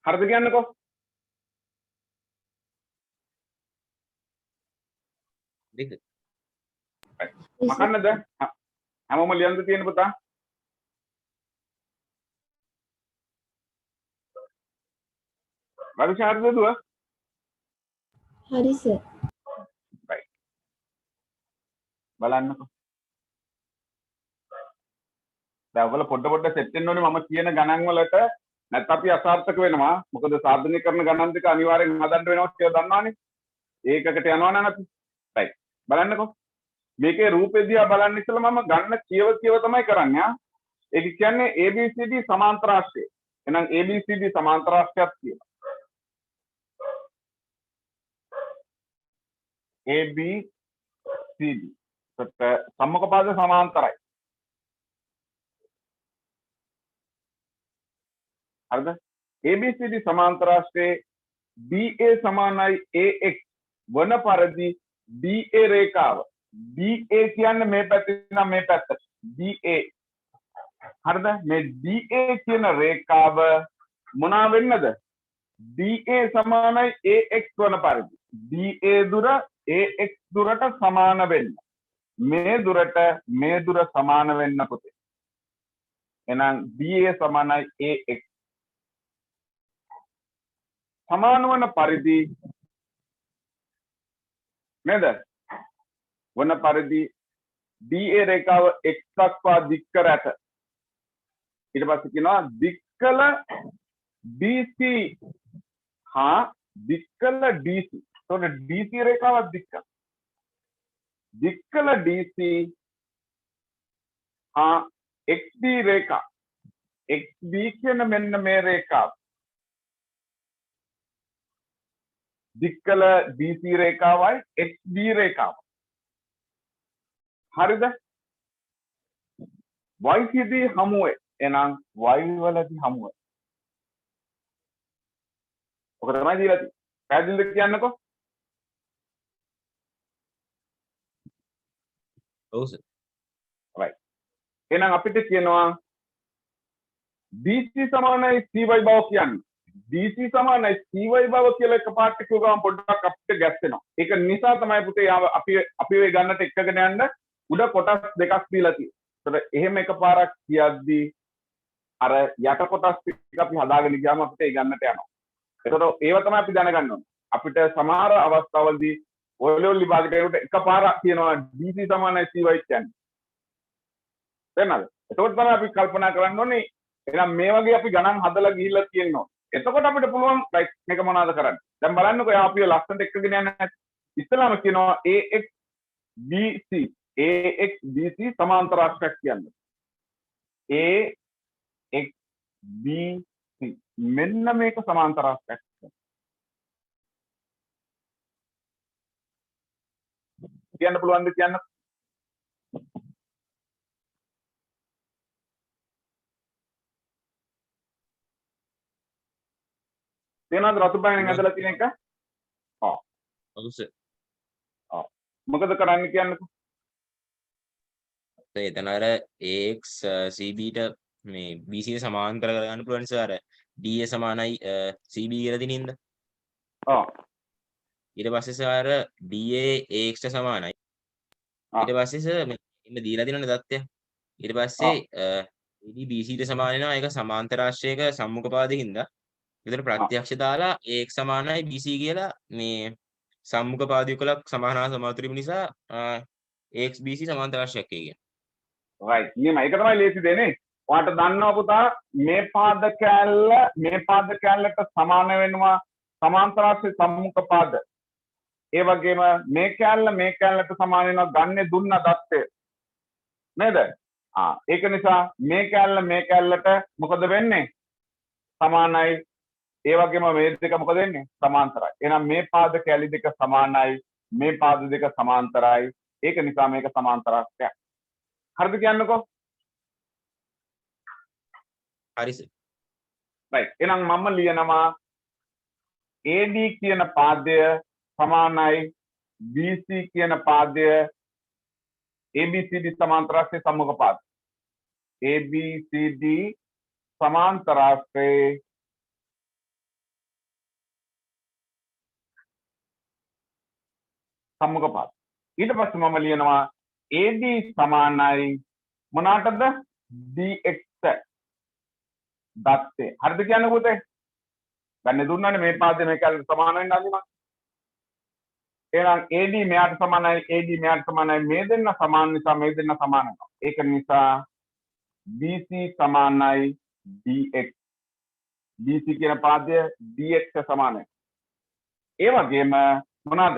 හරිද කියන්නකෝ? දෙක. මකන්නද? හැමෝම ලියන්න තියෙන පුතා. රවිෂ හරිද දුව? හරි සර්. right. බලන්නකෝ. දැන් ඔයගොල්ලෝ පොඩ සෙට් වෙන්න ඕනේ මම කියන ගණන් වලට නැත්නම් අපි අසාර්ථක වෙනවා. මොකද සාධනය කරන ගණන් දෙක අනිවාර්යෙන් හදන්න වෙනවා කියලා දන්නවනේ. ඒකකට යනවා නම් අපි. right. බලන්නකෝ. මේකේ රූපෙ දිහා බලන්න ඉස්සෙල්ලා මම ගන්න කියව තමයි කරන්නේ ආ. ඒක කියන්නේ ABCD සමාන්තරාශ්‍රය. එහෙනම් ABCD සමාන්තරාශ්‍රයක් තියෙනවා. ABCD. සම්මුඛපාද සමාන්තරයි. හරිද? ABCD සමාන්තරාශ්‍රයේ BA සමානයි AX වන පරිදි BA රේඛාව BA කියන්නේ මේ පැත්තේ නම් මේ පැත්තට BA හරිද? මේ BA කියන රේඛාව මොනවා වෙන්නද? BA සමානයි AX වන පරිදි BA දුර AX දුරට සමාන වෙන්න. මේ දුරට මේ දුර සමාන වෙන්න පුතේ. එහෙනම් BA සමානයි AX සමාන වන පරිදි නේද? වන පරිදි BA රේඛාව x දක්වා දික් කර ඇත. ඊට පස්සේ කියනවා දික්කල BC හා දික්කල DC. එතකොට DC රේඛාවක් දික්කල. දික්කල DC හා XB රේඛා. XB කියන මෙන්න මේ රේඛාව. දික්කල BC රේඛාවයි XB රේඛාව. හරිද? y සිදී හමුවේ. එහෙනම් y වලදී හමුවේ. ඔක තමයි දීලා තියෙන්නේ. පැහැදිලිද කියන්නකෝ? ඔව් සර්. right. එහෙනම් අපිට කියනවා BC සමානයි CY බව කියන්නේ. BC සමානයි CY බව කියලා එකපාරට කිව්ව ගමන් පොඩ්ඩක් අපිට ගැස්සෙනවා. ඒක නිසා තමයි පුතේ අපි ඔය ගන්නට එක්කගෙන යන්න උඩ කොටස් දෙකක් දීලා තියෙන්නේ. ඒතර එහෙම එකපාරක් කියද්දී අර යට කොටස් ටික අපි හදාගෙන ගියාම අපිට ඒ ගන්නට යනවා. ඒතර ඒව තමයි අපි දැනගන්න ඕනේ. අපිට සමහර අවස්ථාවලදී ඔයලෝ විභාගයට ඒකට එකපාරක් කියනවා BC සමානයි CY කියන්නේ. තේරෙනවද? එතකොට තමයි අපි කල්පනා කරන්න ඕනේ එහෙනම් මේ වගේ අපි ගණන් හදලා ගිහිල්ලා තියෙනවා. එතකොට අපිට පුළුවන් රයිට් මේක මොනවද කරන්නේ? දැන් බලන්නකෝ අපි ලස්සනට එක්කගෙන යන්නේ. ඉස්සලාම කියනවා AX BC AX BC සමාන්තරාශ්‍රයක් කියන්නේ. AX BC මෙන්න මේක සමාන්තරාශ්‍රයක්. කියන්න පුළුවන්ද කියන්න? තේනවද රතු පායෙන් ඇදලා තියෙන එක? ඔව්. ඔව් සර්. ඔව්. මොකද කරන්න කියන්නකෝ? එතන අර AX CB ට මේ BC ට සමාන්තර කරගන්න පුළුවන් සර්. අර DA සමානයි CB කියලා දිනින්ද? ඔව්. ඊට පස්සේ සර් DA AX ට සමානයි. ඊට පස්සේ සර් මෙන්න දීලා තියෙනනේ தත්ත්වය. ඊට පස්සේ AD BC ට සමාන වෙනවා. ඒක සමාන්තරාශ්‍රයක සම්මුඛපාදකින්ද. විතර ප්‍රත්‍යක්ෂ දාලා AX සමානයි BC කියලා මේ සම්මුඛපාද යුගලක් සමානව සමාතුරීම නිසා AX BC සමාන්තරාශ්‍රයක් කියන්නේ. right. නියම ඒක තමයි ලේසි දෙන්නේ. ඔයාලට දන්නවා පුතා මේ පාද කෑල්ලට සමාන වෙනවා සමාන්තරාශ්‍රය සම්මුඛපාද. ඒ වගේම මේ කෑල්ලට සමාන වෙනවා ගන්නේ දුන්න தත්ත්වය. නේද? ඒක නිසා මේ කෑල්ලට මොකද වෙන්නේ? සමානයි. ඒ වගේම මේ දෙක මොකද වෙන්නේ? සමාන්තරයි. එහෙනම් මේ පාද කැලි දෙක සමානයි, මේ පාද දෙක සමාන්තරයි. ඒක නිසා මේක සමාන්තරාශ්‍රයක්. හරිද කියන්නකෝ? හරි සර්. right. එහෙනම් මම ලියනවා AD කියන පාදය සමානයි BC කියන පාදය ABCD සමාන්තරාශ්‍රය සම්මුඛ පාද. ABCD සමාන්තරාශ්‍රය සම්මුඛ පාද. ඊට පස්සේ මම ලියනවා AD සමානයි මොනකටද dx දත්තේ. හරිද කියන්නේ පුතේ? ගන්න දුන්නානේ මේ පාදේ මේ කැලේ සමාන වෙන්න අදිනවා. එහෙනම් AD මෙයාට සමානයි AD මෙයාට සමානයි මේ දෙන්න සමාන නිසා මේ දෙන්න සමාන වෙනවා. ඒක නිසා BC සමානයි dx. BC කියන පාදය dx සමානයි. ඒ වගේම මොනවාද?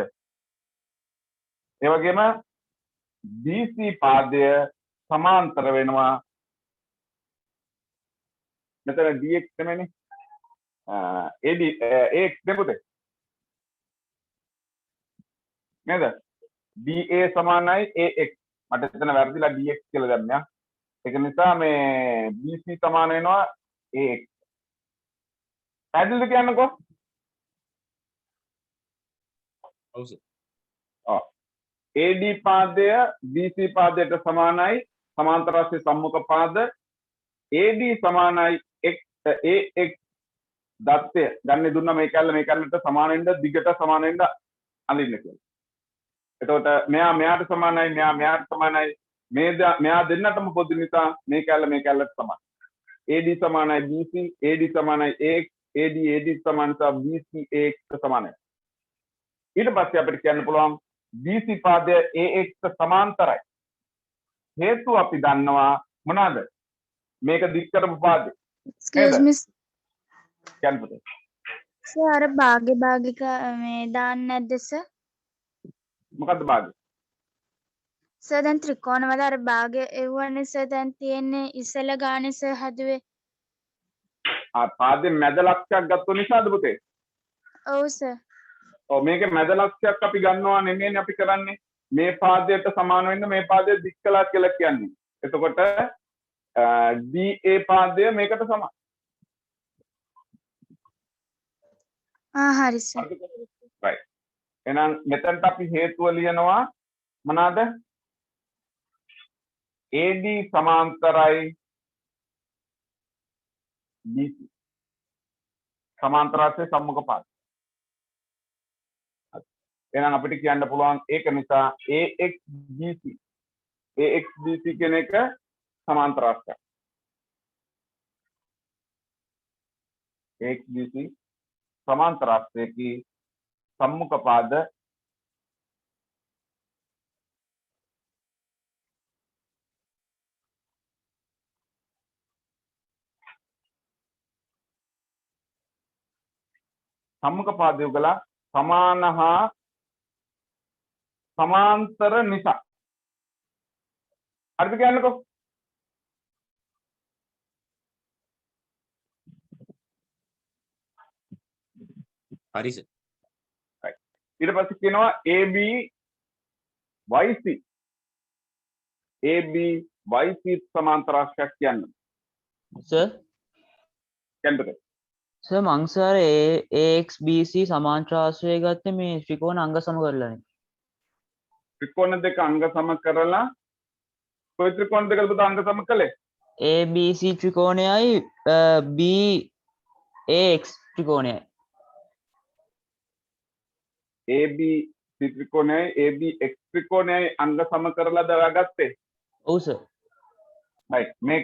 ඒ වගේම BC පාදය සමාන්තර වෙනවා මෙතන dx නෙමෙයිනේ AD AX දෙපොතේ නේද DA සමානයි AX මට එතන වැරදිලා dx කියලා දැම්මා ඒක නිසා මේ BC සමාන වෙනවා AX පැහැදිලිද කියන්නකෝ ඔව් සර් AD පාදය BC පාදයට සමානයි සමාන්තර රාශියේ සම්මුඛ පාද AD සමානයි AX දත්තය ගන්න දුන්නා මේ කැලලට සමාන වෙන්න දිගට සමාන වෙන්න අඳින්න කියලා. එතකොට මෙයාට සමානයි මෙයාට සමානයි මෙයා දෙන්නටම පොදු නිසා මේ කැලලට සමානයි. AD සමානයි BC AD සමානයි AX AD සමාන නිසා BC AX සමානයි. ඊට පස්සේ අපිට කියන්න පුළුවන් BC පාදය AX සමාන්තරයි. හේතුව අපි දන්නවා මොනවාද? මේක දික් කරපු පාදේ. excuse me කියන්න පුතේ. sir අර භාගික මේ දාන්න නැද්ද sir? මොකද්ද භාගය? sir දැන් ත්‍රිකෝණ වල අර භාගය එව්වනේ sir දැන් තියෙන්නේ ඉස්සෙල්ල ගානේ sir හදුවේ. පාදේ මැද ලක්ෂයක් ගත්ත නිසාද පුතේ? ඔව් sir. ඔව් මේකේ මැද ලක්ෂයක් අපි ගන්නවා නෙමෙයිනේ අපි කරන්නේ. මේ පාදයට සමාන වෙන්න මේ පාදය දික් කළා කියලා කියන්නේ. එතකොට DA පාදය මේකට සමාන. හරි sir. right. එහෙනම් මෙතනට අපි හේතුව ලියනවා මොනවාද? AD සමාන්තරයි BC. සමාන්තර රාශියේ සම්මුඛ පාද. එහෙනම් අපිට කියන්න පුළුවන් ඒක නිසා AX BC කියන එක සමාන්තර රාශියක්. AX BC සමාන්තර රාශියකී සම්මුඛ පාද සම්මුඛ පාද යුගල සමාන හා සමාන්තර නිසා හරිද කියන්නකෝ හරි සර් ඊට පස්සේ කියනවා AB YC සමාන්තර රාශියක් කියන්නේ සර් කියන්නද සර් මං සර් AXBC සමාන්ත්‍රාශ්‍රය ගත්තේ මේ ත්‍රිකෝණ අංග සම කරලානේ. ත්‍රිකෝණ දෙක අංග සම කරලා කොයි ත්‍රිකෝණ දෙකද පුතා අංග සම කළේ? ABC ත්‍රිකෝණයයි BAX ත්‍රිකෝණයයි. AB ත්‍රිකෝණයයි ABX ත්‍රිකෝණයයි අංග සම කරලාද ඔයාගත්තේ? ඔව් සර්. right මේ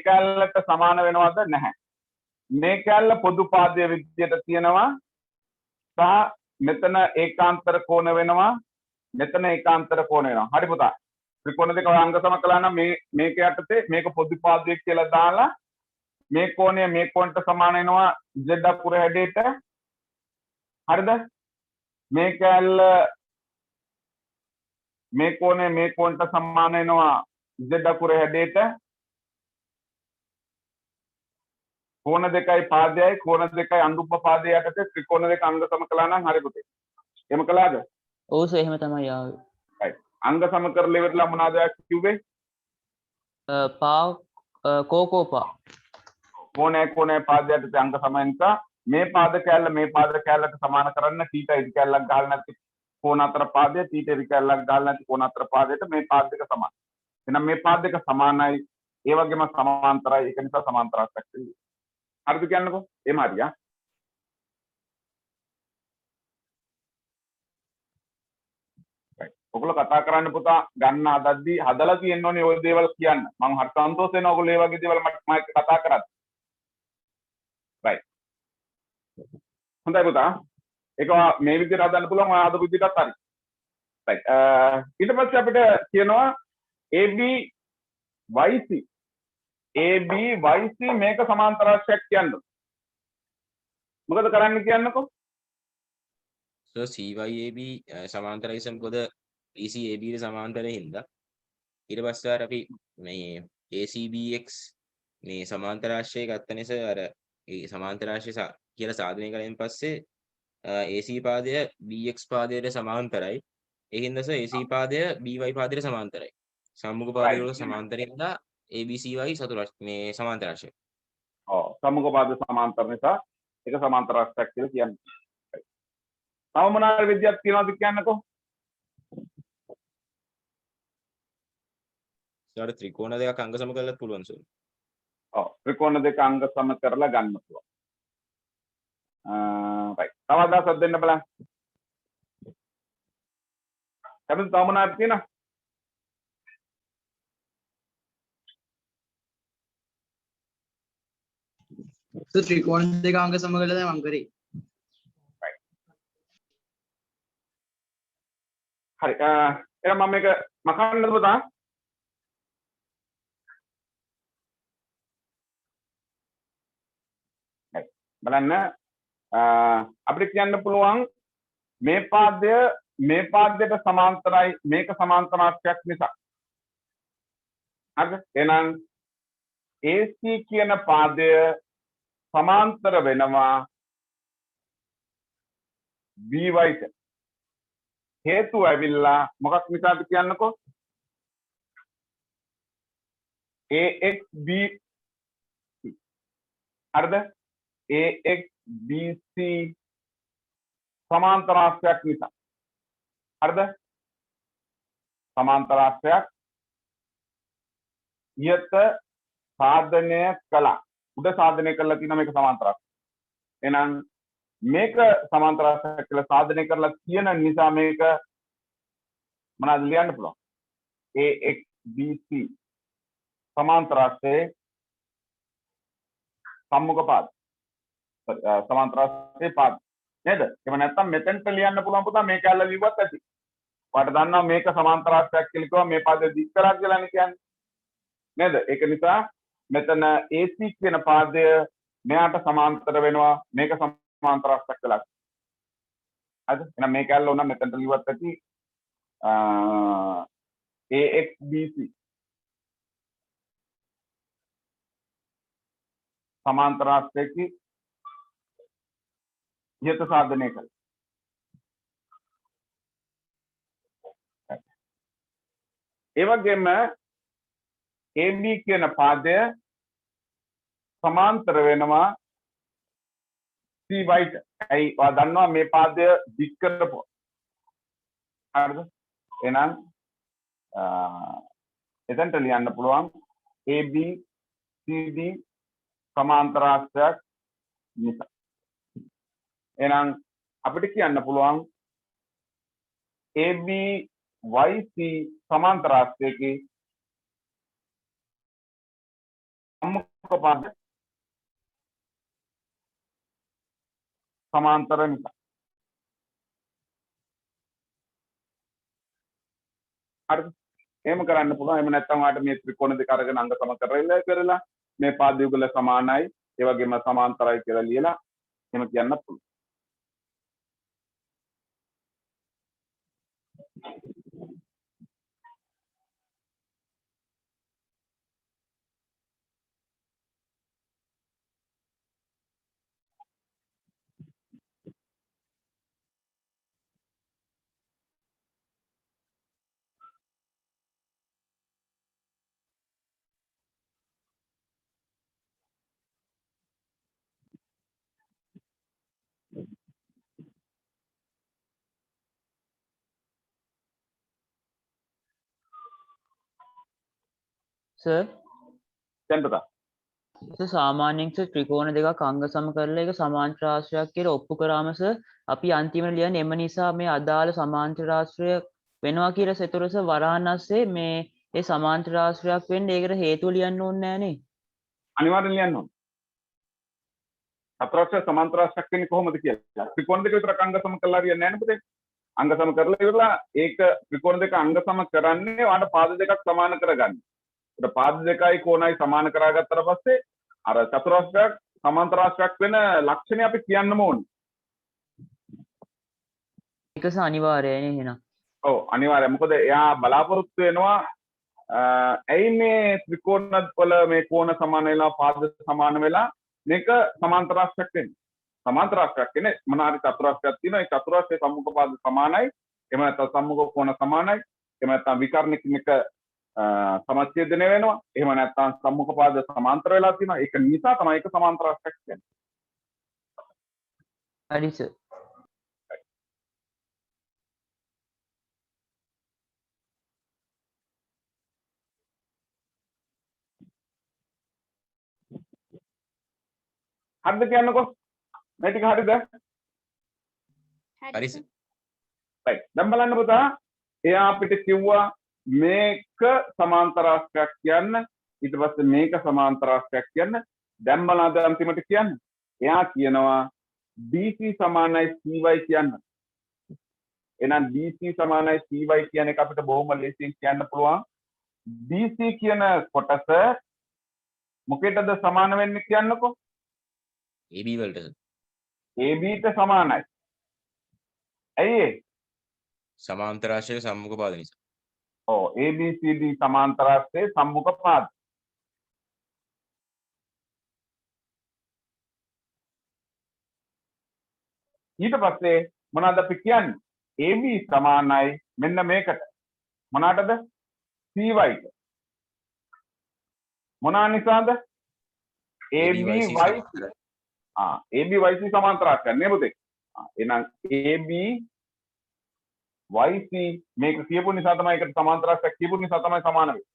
කැලලට සමාන වෙනවද නැහැ? මේ කැලල පොදු පාදයේ විදියට තියෙනවා සහ මෙතන ඒකාන්තර කෝණ වෙනවා මෙතන ඒකාන්තර කෝණ වෙනවා. හරි පුතා. ත්‍රිකෝණ දෙක අංග සම කළා නම් මේක යටතේ මේක පොදු පාදයක් කියලා දාලා මේ කෝණය මේ කෝණයට සමාන වෙනවා z අකුර හැඩයට. හරිද? මේ කැලල මේ කෝණය මේ කෝණයට සමාන වෙනවා z අකුර හැඩයට. කෝණ දෙකයි පාදයයි කෝණ දෙකයි අනුරූප පාදය යටතේ ත්‍රිකෝණ දෙක අංග සම කළා නම් හරි පුතේ. එහෙම කළාද? ඔව් සර් එහෙම තමයි ආවේ. right අංග සම කරලා ඉවරලා මොනවද කිව්වේ? කෝකෝපා කෝණය පාදයට අංග සම නිසා මේ පාද කැලල මේ පාද කැලලට සමාන කරන්න θීටා ඉදි කැලලක් ගහලා නැති කෝණ අතර පාදය θීටා ඉදි කැලලක් ගහලා නැති කෝණ අතර පාදයට මේ පාද දෙක සමාන. එහෙනම් මේ පාද දෙක සමානයි ඒ වගේම සමාන්තරයි ඒක නිසා සමාන්තරයක් වෙන්නේ. හරිද කියන්නකෝ? එහෙම හරියා. ඔයගොල්ලෝ කතා කරන්න පුතා ගන්න හදද්දී හදලා තියෙන්න ඕනේ ওই දේවල් කියන්න. මම හරි සන්තෝෂ වෙනවා ඔයගොල්ලෝ ඒ වගේ දේවල් මම කතා කරත්. right. හොඳයි පුතා. ඒක මේ විදිහට හදන්න පුළුවන් ඔය හදපු විදිහටත් හරි. right. ඊට පස්සේ අපිට කියනවා AB YC AB YC මේක සමාන්තර රාශියක් කියන්න. මොකද කරන්න කියන්නකෝ? So CYAB සමාන්තරයි සම්පොද ECAB ට සමාන්තරයි හින්දා ඊට පස්සේ අර අපි මේ ACBX මේ සමාන්තර රාශිය ගත්ත නිසා අර ඒ සමාන්තර රාශිය කියලා සාධනය කරගෙන පස්සේ AC පාදය BX පාදයට සමාන්තරයි ඒ හින්දා AC පාදය BY පාදයට සමාන්තරයි සම්මුඛ පාදය වල සමාන්තරින්ද ABCY මේ සමාන්තර රාශිය. ඔව් සම්මුඛ පාද සමාන්තර නිසා ඒක සමාන්තර රාශියක් කියලා කියන්නේ. තව මොනවා විද්‍යාවක් තියනවද කියන්නකෝ? සර් ත්‍රිකෝණ දෙකක් අංග සම කරලත් පුළුවන් සර්. ඔව් ත්‍රිකෝණ දෙක අංග සම කරලා ගන්න පුළුවන්. right. තව අදහසක් දෙන්න බලන්න. කවුද තව මොනවද තියෙනවා? ත්‍රිකෝණ දෙක අංග සම කරලා දැන් මම කරේ. හරි. එහෙනම් මම මේක මකන්නද පුතා? බලන්න අපිට කියන්න පුළුවන් මේ පාදයට සමාන්තරයි මේක සමාන්තර රාශියක් නිසා. හරිද? එහෙනම් AC කියන පාදය සමාන්තර වෙනවා BY ට. හේතුව ඇවිල්ලා මොකක් නිසාද කියන්නකෝ? AXB හරිද? AXBC සමාන්තර රාශියක් නිසා. හරිද? සමාන්තර රාශියක් ඊට සාධනය කළා. උඩ සාධනය කළා තියෙනවා මේක සමාන්තර රාශියක්. එහෙනම් මේක සමාන්තර රාශියක් කියලා සාධනය කරලා තියෙන නිසා මේක මොනවද ලියන්න පුළුවන්? AXBC සමාන්තර රාශියේ සම්මුඛ පාද. සමාන්තර රාශියේ පාද. නේද? එහෙම නැත්නම් මෙතෙන්ට ලියන්න පුළුවන් පුතා මේක ඇල්ල ලිව්වත් ඇති. ඔයාලට දන්නවා මේක සමාන්තර රාශියක් කියලා කිව්වම මේ පාදය දික් කරා කියලා කියන්නේ. නේද? ඒක නිසා මෙතන AC කියන පාදය මෙයාට සමාන්තර වෙනවා මේක සමාන්තර රාශියක් කියලා. හරිද? එහෙනම් මේක ඇල්ල උනා මෙතෙන්ට ලිව්වත් ඇති. AXBC සමාන්තර රාශියකි ඊට සාධනය කළා. ඒ වගේම AB කියන පාදය සමාන්තර වෙනවා CY ට. ඇයි ඔයා දන්නවා මේ පාදය දික් කරපුවා. හරිද? එහෙනම් එතනට ලියන්න පුළුවන් AB CD සමාන්තර රාශියක් නිසා. එහෙනම් අපිට කියන්න පුළුවන් AB YC සමාන්තර රාශියකේ සම්මුඛ පාද සමාන්තර නිසා. හරිද? එහෙම කරන්න පුළුවන්. එහෙම නැත්නම් ඔයාලට මේ ත්‍රිකෝණ දෙක අරගෙන අංග සම කරලා මේ පාද යුගල සමානයි ඒ වගේම සමාන්තරයි කියලා ලියලා එහෙම කියන්න පුළුවන්. සර් දැන් පුතා සාමාන්‍යයෙන් සර් ත්‍රිකෝණ දෙකක් අංග සම කරලා ඒක සමාන්තර රාශියක් කියලා ඔප්පු කරාම සර් අපි අන්තිමට ලියන්නේ එම නිසා මේ අදාළ සමාන්තර රාශිය වෙනවා කියලා සෙතොර සර් වරහන් ASCII මේ ඒ සමාන්තර ආශ්‍රයක් වෙන්න ඒකට හේතුව ලියන්න ඕනේ නෑනේ. අනිවාර්යෙන් ලියන්න ඕනේ. චතුරාර්ය සමාන්තරාශ්‍රයක් වෙන්නේ කොහොමද කියලා. ත්‍රිකෝණ දෙක විතර අංග සම කරලා හරියන්නේ නැහැ නේ පුතේ. අංග සම කරලා ඉවරලා ඒක ත්‍රිකෝණ දෙක අංග සම කරන්නේ වාට පාද දෙකක් සමාන කරගන්න. ඒක පාද දෙකයි කෝණයි සමාන කරගත්තට පස්සේ අර චතුරාර්යයක් සමාන්තරාශ්‍රයක් වෙන ලක්ෂණය අපි කියන්නම ඕනේ. ඒක අනිවාර්යයි එහෙනම්. ඔව් අනිවාර්යයෙන්. මොකද එයා බලාපොරොත්තු වෙනවා ඇයි මේ ත්‍රිකෝණ වල මේ කෝණ සමාන වෙලා පාද සමාන වෙලා මේක සමාන්තරාශ්‍රයක් වෙන්නේ. සමාන්තරාශ්‍රයක් කියන්නේ මොන හරි චතුරාර්යයක් තියෙනවා. ඒ චතුරාර්යයේ සම්මුඛ පාද සමානයි. එහෙම නැත්නම් සම්මුඛ කෝණ සමානයි. එහෙම නැත්නම් විකර්ණකින් එක සමච්ඡේදනය වෙනවා. එහෙම නැත්නම් සම්මුඛ පාද සමාන්තර වෙලා තියෙනවා. ඒක නිසා තමයි ඒක සමාන්තරාශ්‍රයක් වෙන්නේ. හරි සර්. හරිද කියන්නකෝ? මේ ටික හරිද? හරි සර්. right. දැන් බලන්න පුතා. එයා අපිට කිව්වා මේක සමාන්තරාශ්‍රයක් කියන්න. ඊට පස්සේ මේක සමාන්තරාශ්‍රයක් කියන්න. දැන් බලන්න අන්තිමට කියන්න. එයා කියනවා BC සමානයි CY කියන්න. එහෙනම් BC සමානයි CY කියන එක අපිට බොහොම ලේසියෙන් කියන්න පුළුවන්. BC කියන කොටස මොකේටද සමාන වෙන්නේ කියන්නකෝ? AB වලට සර්. AB ට සමානයි. ඇයි ඒ? සමාන්තරාශ්‍රයක සම්මුඛ පාද නිසා. ඔව් ABCD සමාන්තරාශ්‍රයේ සම්මුඛ පාද. ඊට පස්සේ මොනවද අපි කියන්නේ? AB සමානයි මෙන්න මේකට. මොනකටද? CY ට. මොනවා නිසාද? ABY ABYC සමාන්තරාශ්‍රයක් නේ පුතේ. එහෙනම් ABYC මේක කියපු නිසා තමයි ඒකට සමාන්තරාශ්‍රයක් කියපු නිසා තමයි සමාන වෙන්නේ.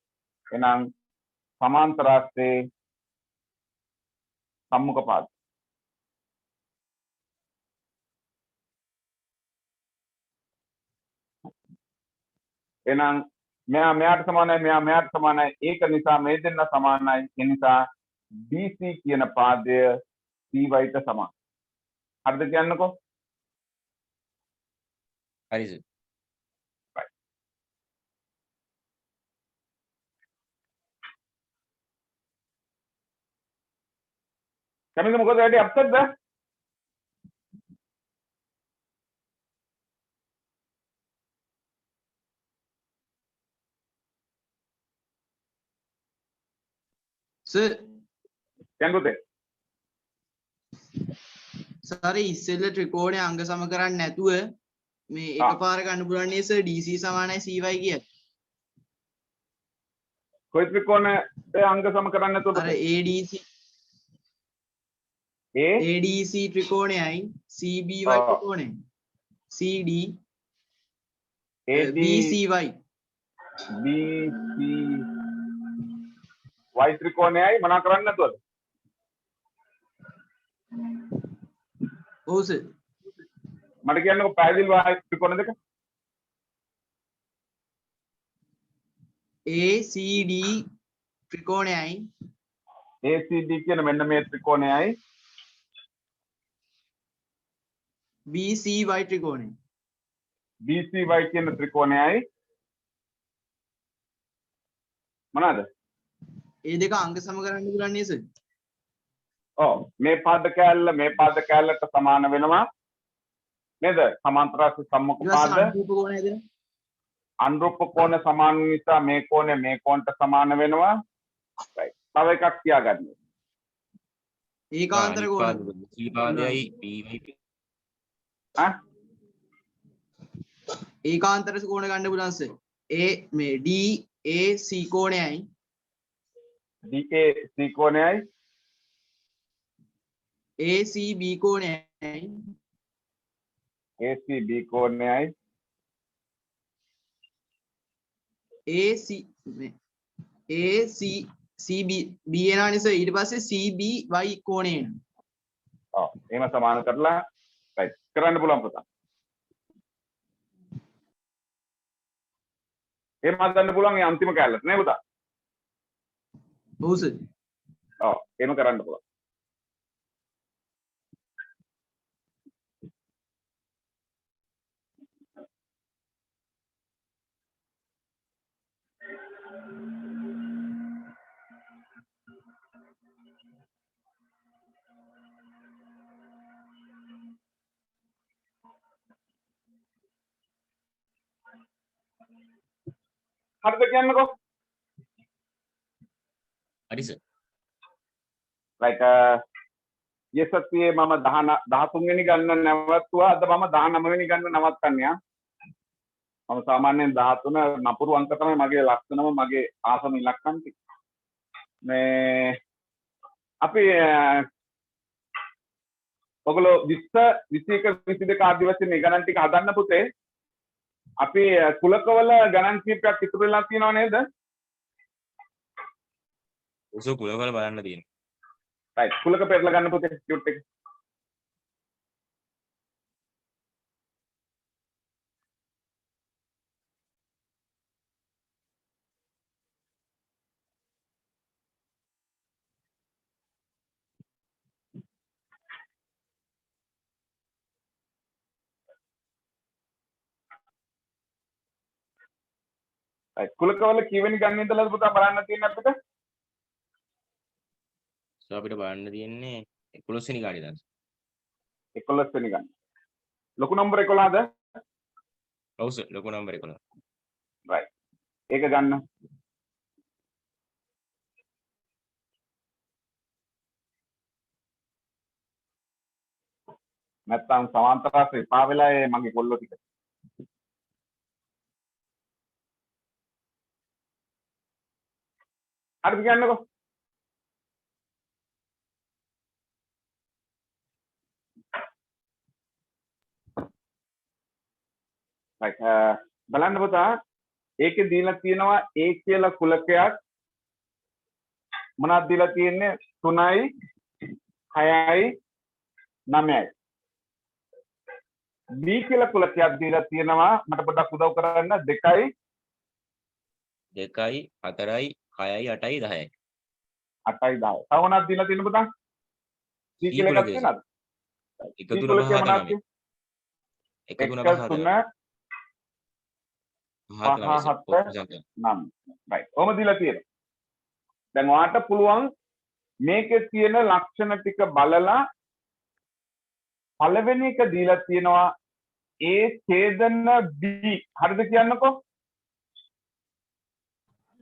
එහෙනම් සමාන්තරාශ්‍රයේ සම්මුඛ පාද. එහෙනම් මෙයා මෙයාට සමානයි මෙයා මෙයාට සමානයි ඒක නිසා මේ දෙන්න සමානයි ඒ නිසා BC කියන පාදය CY ට සමාන. හරිද කියන්නකෝ? හරි සර්. කැමතිද මොකද වැඩි අප්සෙට්ද? සර් කියන්නකෝ. සර් ඉස්සෙල්ල ත්‍රිකෝණය අංග සම කරන්නේ නැතුව මේ එකපාර ගන්න පුළුවන් නේ සර් DC සමානයි CY කියලා. කොයි ත්‍රිකෝණේ අංග සම කරන්නේ නැතුවද? අර ADC ත්‍රිකෝණයයි CBY ත්‍රිකෝණයයි CD BCY BCY ත්‍රිකෝණයයි මොනා කරන්නේ නැතුවද? ඔව් සර්. මට කියන්නකෝ පැහැදිලි වායි ත්‍රිකෝණ දෙක. ACD ත්‍රිකෝණයයි ACD කියන මෙන්න මේ ත්‍රිකෝණයයි BCY ත්‍රිකෝණයයි BCY කියන ත්‍රිකෝණයයි මොනවාද? ඒ දෙක අංග සම කරන්න පුළුවන් නේ සර්. ඔව් මේ පාද කෑල්ලට සමාන වෙනවා නේද? සමාන්තරාශ්‍ර සම්මුඛ පාද අනුරූප කෝණ හැදෙනවා. අනුරූප කෝණ සමාන නිසා මේ කෝණය මේ කෝණට සමාන වෙනවා. right. තව එකක් තියාගන්න. ඒකාන්තර කෝණ. C පාදයයි BY ඈ ඒකාන්තර කෝණ ගන්න පුළුවන් සර්. මේ DAC කෝණයයි DAC කෝණයයි ACB කෝණයයි ACB කෝණයයි CB එනවා නිසා ඊට පස්සේ CBY කෝණය එනවා. ඔව් එහෙම සමාන කරලා right කරන්න පුළුවන් පුතා. එහෙම හදන්න පුළුවන් ඒ අන්තිම කැලලට නේ පුතා. ඔව් සර්. ඔව් එහෙම කරන්න පුළුවන්. හරිද කියන්නකෝ. හරි සර්. like ඊසත්තියේ මම 13 වෙනි ගන්න නැවතුවා. අද මම 19 වෙනි ගන්න නවත්තන්නේ. මම සාමාන්‍යයෙන් 13 නපුරු අංක තමයි මගේ ලක්ෂණම මගේ ආසම ඉලක්කම් ටික. මේ අපි ඔගොල්ලෝ 20 21 22 ආදි වශයෙන් මේ ගණන් ටික හදන්න පුතේ. අපි කුලකවල ගණන් කීපයක් ඉතුරු වෙලා තියෙනව නේද? උසෝ කුලවල බලන්න තියෙනවා. right කුලක පෙරලා ගන්න පුතේ ටියුට් එක. right කුලකවල කීවෙනි ගන්න ඉඳලාද පුතා බලන්න තියෙන්නේ අපිට? සෝ අපිට බලන්න තියෙන්නේ 11 වෙනි ගානේ දැන්. 11 වෙනි ගන්න. ලොකු නම්බර 11ද? ඔව් සර් ලොකු නම්බර 11. right ඒක ගන්න. නැත්තම් සමාන්තරාස එපා වෙලා ඒ මගේ කොල්ලෝ ටික. හරිද කියන්නකෝ. right බලන්න පුතා ඒකේ දීලා තියෙනවා A කියලා කුලකයක් මොනවද දීලා තියෙන්නේ 3යි 6යි 9යි. B කියලා කුලකයක් දීලා තියෙනවා මට පොඩ්ඩක් උදව් කරන්න 2යි 2යි 4යි 6යි 8යි 10යි. 8යි 10යි. තව මොනවද දීලා තියෙන්නේ පුතා? C කියලා එකක් තියෙනවද? 1 3 5 9. 1 3 5 9. 9. right ඔහොම දීලා තියෙනවා. දැන් ඔයාට පුළුවන් මේකේ තියෙන ලක්ෂණ ටික බලලා පළවෙනි එක දීලා තියෙනවා A ඡේදන B හරිද කියන්නකෝ.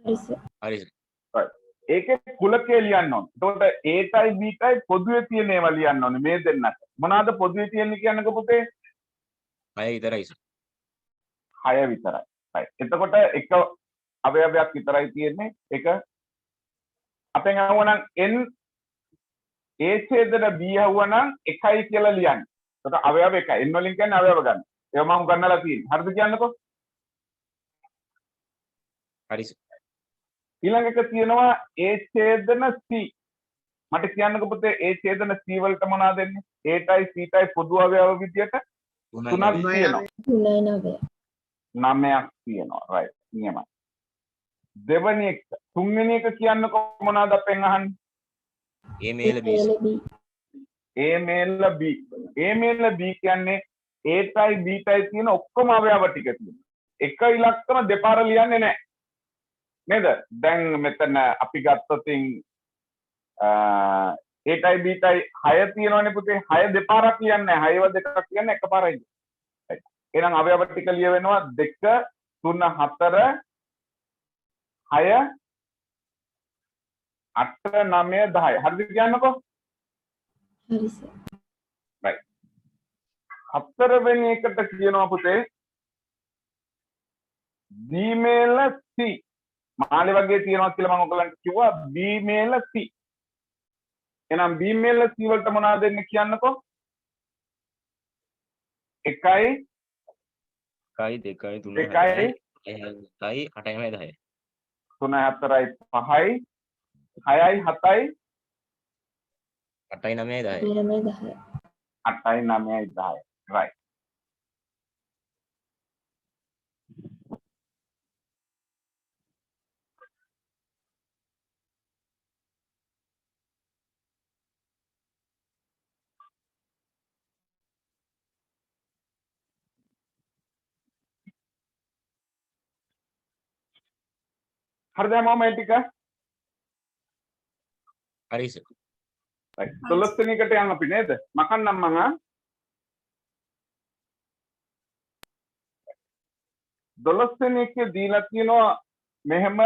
හරි සර්. හරි සර්. right ඒකේ කුලකේ ලියන්න ඕනේ. එතකොට A ටයි B ටයි පොදුවේ තියෙන ඒවා ලියන්න ඕනේ මේ දෙන්නට. මොනවාද පොදුවේ තියෙන්නේ කියන්නකෝ පුතේ? 6 විතරයි සර්. 6 විතරයි. right එතකොට එක අවයවයක් විතරයි තියෙන්නේ. ඒක අපෙන් අහුවනම් n A ඡේදන B අහුවනම් 1යි කියලා ලියන්න. එතකොට අවයව 1යි. n වලින් කියන්නේ අවයව ගන්න. ඒව මම ගන්නලා තියෙන්නේ. හරිද කියන්නකෝ? හරි සර්. ඊළඟ එක තියෙනවා A ඡේදන C. මට කියන්නකෝ පුතේ A ඡේදන C වලට මොනවද දෙන්නේ? A ටයි C ටයි පොදු අවයව විදියට 3ක් තියෙනවා. 3යි 9ක් තියෙනවා. right නියමයි. දෙවෙනි එක තුන්වෙනි එක කියන්නකෝ මොනවද අපෙන් අහන්නේ? A මේල B sir. A මේල B. A මේල B කියන්නේ A ටයි B ටයි තියෙන ඔක්කොම අවයව ටික තියෙනවා. එක ඉලක්කම දෙපාර ලියන්නේ නැහැ. නේද? දැන් මෙතන අපි ගත්තොත් A ටයි B ටයි 6 තියෙනවනේ පුතේ. 6 දෙපාරක් ලියන්නේ නැහැ. 6ව දෙකක් කියන්නේ එකපාරයි. එහෙනම් අවයව ටික ලියවෙනවා 2 3 4 6 8 9 10. හරිද කියන්නකෝ? හරි සර්. right හතරවෙනි එකට කියනවා පුතේ B මේල C. මාළේ වගේ තියෙනවා කියලා මම ඔයගලන්ට කිව්වා B මේල C. එහෙනම් B මේල C වලට මොනවද දෙන්නේ කියන්නකෝ? 1යි 1යි 2යි 3යි 2යි 4යි 8යි 9යි 10යි. 3යි 4යි 5යි 6යි 7යි 8යි 9යි 10යි. 8යි 9යි 10යි. right හරිද හැමෝම මේ ටික? හරි සර්. right 12 වෙනි එකට යන්න අපි නේද? මකන්නම් මම 12 වෙනි එකේ දීලා තියෙනවා මෙහෙම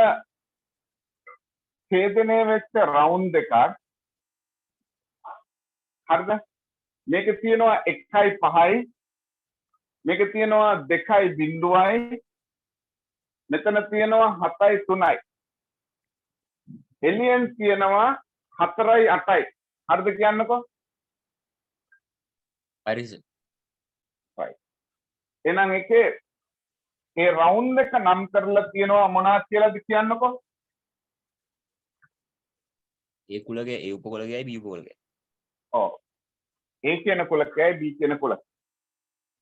ඡේදනය වෙච්ච රවුන්ඩ් එකක්. හරිද? මේකේ තියෙනවා 1.5යි මේකේ තියෙනවා 2.0යි මෙතන තියෙනවා 7.3යි එලියන් තියෙනවා 4.8යි හරිද කියන්නකෝ? හරි සර්. right එහෙනම් ඒකේ ඒ රවුන්ඩ් එක නම් කරලා තියෙනවා මොනවද කියලාද කියන්නකෝ? ඒ කුලගේ ඒ උපකුලගේයි බී උපකුලගේ. ඔව් A කියන කුලකයයි B කියන කුලක.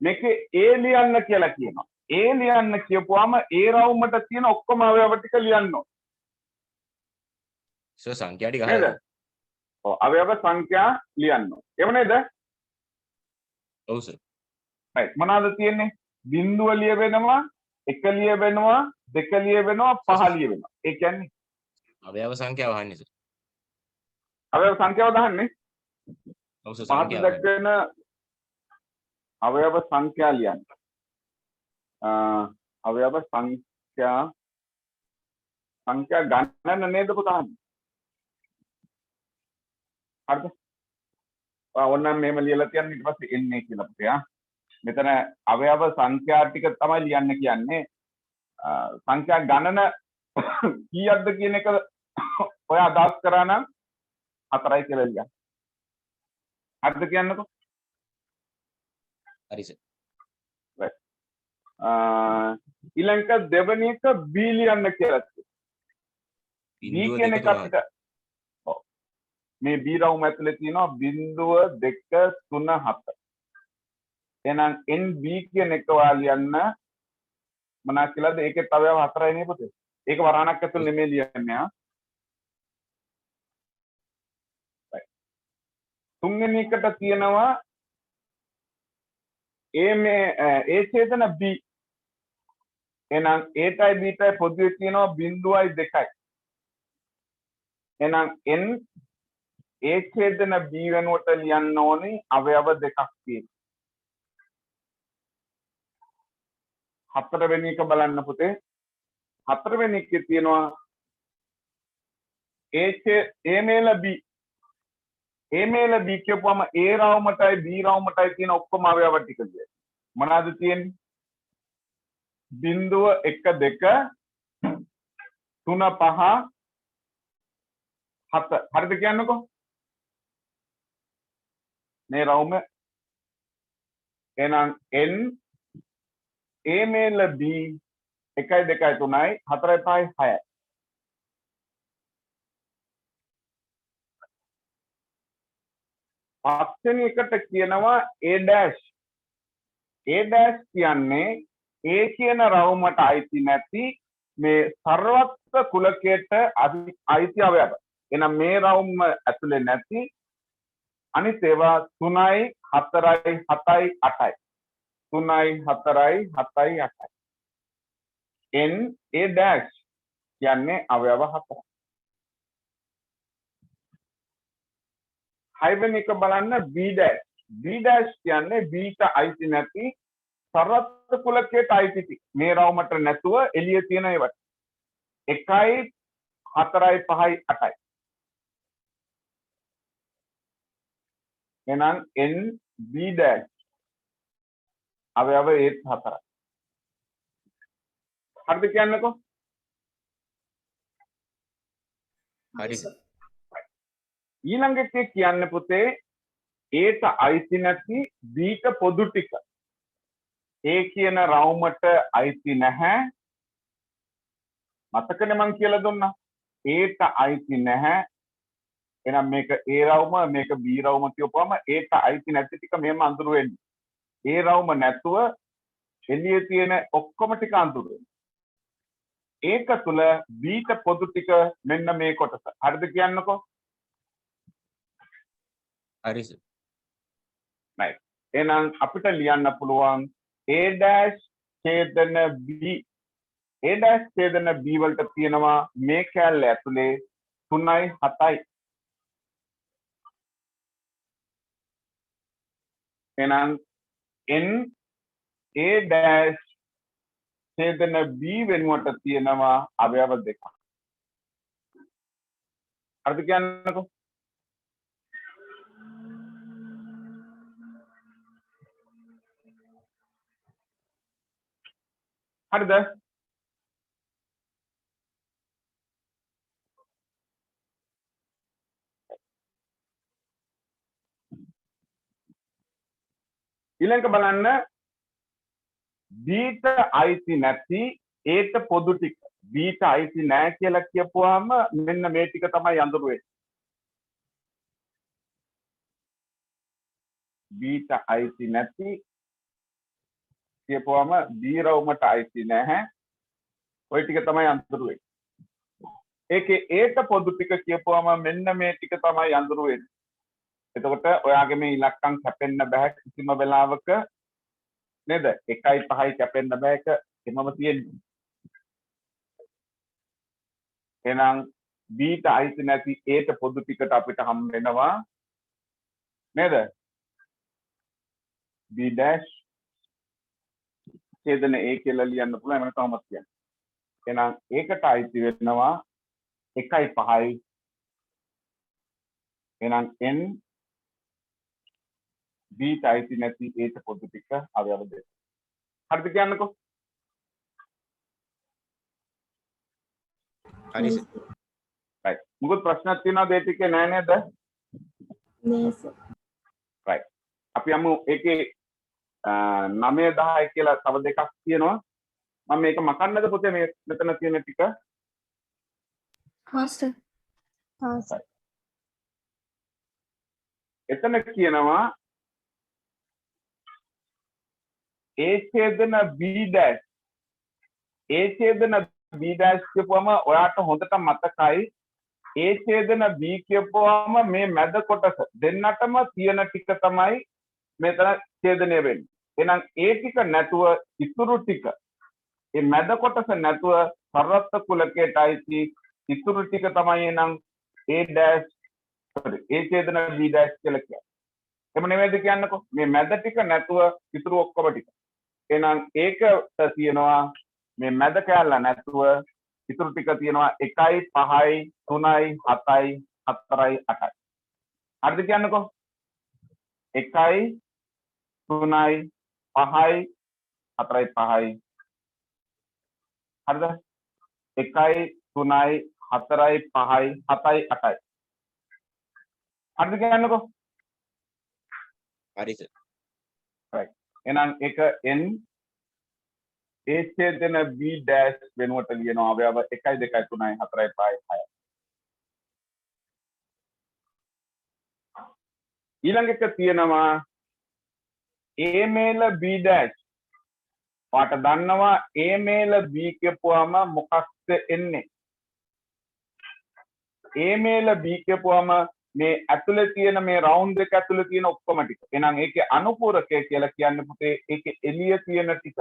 මේකේ A ලියන්න කියලා කියනවා. A ලියන්න කියපුවාම ඒ රවුමට තියෙන ඔක්කොම අවයව ටික ලියන්න ඕන. සර් සංඛ්‍යා ටික නේද? අහලා. ඔව් අවයව සංඛ්‍යා ලියන්න ඕන. එහෙම නේද? ඔව් සර්. right මොනවද තියෙන්නේ? බිංදුව ලියවෙනවා, 1 ලියවෙනවා, 2 ලියවෙනවා, 5 ලියවෙනවා. ඒ කියන්නේ අවයව සංඛ්‍යාව අහන්නේ සර්. අවයව සංඛ්‍යාව දාන්නේ. ඔව් සර් පහත සංඛ්‍යාව. දක්වන අවයව සංඛ්‍යා ලියන්න. අවයව සංඛ්‍යා ගණන නේද පුතා? හරිද? ඕනනම් මෙහෙම ලියලා තියන්න ඊට පස්සේ එන්නේ කියලා පුතේ. මෙතන අවයව සංඛ්‍යා ටික තමයි ලියන්න කියන්නේ. සංඛ්‍යා ගණන කීයක්ද කියන එක ඔය අදහස් කරා නම් 4යි කියලා ලියන්න. හරිද කියන්නකෝ? හරි සර්. ඊළඟ දෙවෙනි එක B ලියන්න කියලා තියෙනවා. B බිංදුව කියන දෙක එක තුන. අපිට ඔව් මේ B රවුම ඇතුලේ තියෙනවා 0 2 3 7. එහෙනම් NB කියන එක ඔයා ලියන්න මොනවා කියලාද? ඒකේ තවයව 4යි නේ පුතේ. ඒක වරහණක් ඇතුළේ නෙමෙයි ලියන්නේ ආ. තුන්වෙනි එකට තියෙනවා A ඡේදන B. එහෙනම් A ටයි B ටයි පොදුවේ තියෙනවා 0යි 2යි. එහෙනම් N A ඡේදන B වෙනුවට ලියන්න ඕනේ අවයව දෙකක් තියෙනවා. හතරවෙනි එක බලන්න පුතේ. හතරවෙනි එකේ තියෙනවා A මේල B. A මේල B කියපුවම A රවුමටයි B රවුමටයි තියෙන ඔක්කොම අවයව ටික කියයි. මොනවාද තියෙන්නේ? 0 1 2 3 5 7 හරිද කියන්නකෝ? මේ රවුම එහෙනම් N A මේල B 1 2 3යි 4 5යි 6යි. පස්වෙනි එකට කියනවා A dash. A dash කියන්නේ A කියන රවුමට අයිති නැති මේ සර්වත්ව කුලකයට අයිති අවයව. එහෙනම් මේ රවුම ඇතුලේ නැති අනිත් ඒවා 3යි 4යි 7යි 8යි. 3යි 4යි 7යි 8යි. N A dash කියන්නේ අවයව 4. හයවෙනි එක බලන්න B dash. B dash කියන්නේ B ට අයිති නැති සර්වත්ව කුලකයට අයිති මේ රවුමට නැතුව එළිය තියෙන ඒවා. 1යි 4යි 5යි 8යි. එහෙනම් N B dash අවයව ඒත් 4යි. හරිද කියන්නකෝ? හරි සර්. ඊළඟ එකේ කියන්න පුතේ A ට අයිති නැති B ට පොදු ටික. A කියන රවුමට අයිති නැහැ. මතකනේ මං කියලා දුන්නා. A ට අයිති නැහැ. එහෙනම් මේක A රවුම මේක B රවුම කියපුවම A ට අයිති නැති ටික මෙහෙම අඳුර වෙන්නේ. A රවුම නැතුව එළියේ තියෙන ඔක්කොම ටික අඳුර වෙනවා. ඒක තුල B ට පොදු ටික මෙන්න මේ කොටස. හරිද කියන්නකෝ? හරි සර්. right එහෙනම් අපිට ලියන්න පුළුවන් A dash ඡේදන B A dash ඡේදන B වලට තියෙනවා මේ කැලල ඇතුලේ 3යි 7යි. එහෙනම් n A dash ඡේදන B වෙනුවට තියෙනවා අවයව දෙකක්. හරිද කියන්නකෝ? හරිද? ඊළඟට බලන්න B ට අයිති නැති A ට පොදු ටික B ට අයිති නැහැ කියලා කියපුවාම මෙන්න මේ ටික තමයි අඳුරු වෙන්නේ. B ට අයිති නැති කියපුවාම B රවුමට අයිති නැහැ. ওই ටික තමයි අඳුරු වෙන්නේ. ඒකේ A ට පොදු ටික කියපුවාම මෙන්න මේ ටික තමයි අඳුරු වෙන්නේ. එතකොට ඔයාගේ මේ ඉලක්කම් කැපෙන්න බෑ කිසිම වෙලාවක නේද? 1යි 5යි කැපෙන්න බෑ එක එමම තියෙන්නේ. එහෙනම් B ට අයිති නැති A ට පොදු ටිකට අපිට හම් වෙනවා නේද? B dash ඡේදන A කියලා ලියන්න පුළුවන් මම කොහොමද කියන්නේ. එහෙනම් ඒකට අයිති වෙනවා 1යි 5යි. එහෙනම් n B ට අයිති නැති A ට පොදු ටික අවයව දෙක. හරිද කියන්නකෝ? හරි සර්. right. මොකද ප්‍රශ්නක් තියෙනවද ඒ ටිකේ නෑ නේද? නෑ සර්. right. අපි යමු ඒකේ 9 10 කියලා තව දෙකක් තියෙනවා. මම මේක මකන්නද පුතේ මේ මෙතන තියෙන ටික? මාස්ටර් හා සර්. එතන කියනවා A ඡේදන B dash A ඡේදන B dash කියපුවම ඔයාට හොඳට මතකයි A ඡේදන B කියපුවම මේ මැද කොටස දෙන්නටම තියෙන ටික තමයි මෙතන ඡේදනය වෙන්නේ. එහෙනම් A ටික නැතුව ඉතුරු ටික මේ මැද කොටස නැතුව සරත්ත කුලකයට අයිති ඉතුරු ටික තමයි එනම් A dash sorry A ඡේදන B dash කියලා කියන්නේ. එහෙම නෙමෙයිද කියන්නකෝ මේ මැද ටික නැතුව ඉතුරු ඔක්කොම ටික. එහෙනම් ඒකට තියෙනවා මේ මැද කැලල නැතුව ඉතුරු ටික තියෙනවා 1යි 5යි 3යි 7යි 4යි 8යි. හරිද කියන්නකෝ? 1යි 3යි 5යි 4යි 5යි. හරිද? 1යි 3යි 4යි 5යි 7යි 8යි. හරිද කියන්නකෝ? හරි සර්. right. එහෙනම් ඒක n A ඡේදන B dash වෙනුවට ලියනවා අවයව 1යි 2යි 3යි 4යි 5යි 6යි. ඊළඟ එක තියෙනවා A මේල B dash. පාට දන්නවා A මේල B කියපුවාම මොකක්ද එන්නේ? A මේල B කියපුවාම මේ ඇතුලේ තියෙන මේ රවුන්ඩ් එක ඇතුලේ තියෙන ඔක්කොම ටික. එහෙනම් ඒකේ අනුපූරකය කියලා කියන්නේ පුතේ ඒකේ එළිය තියෙන ටික.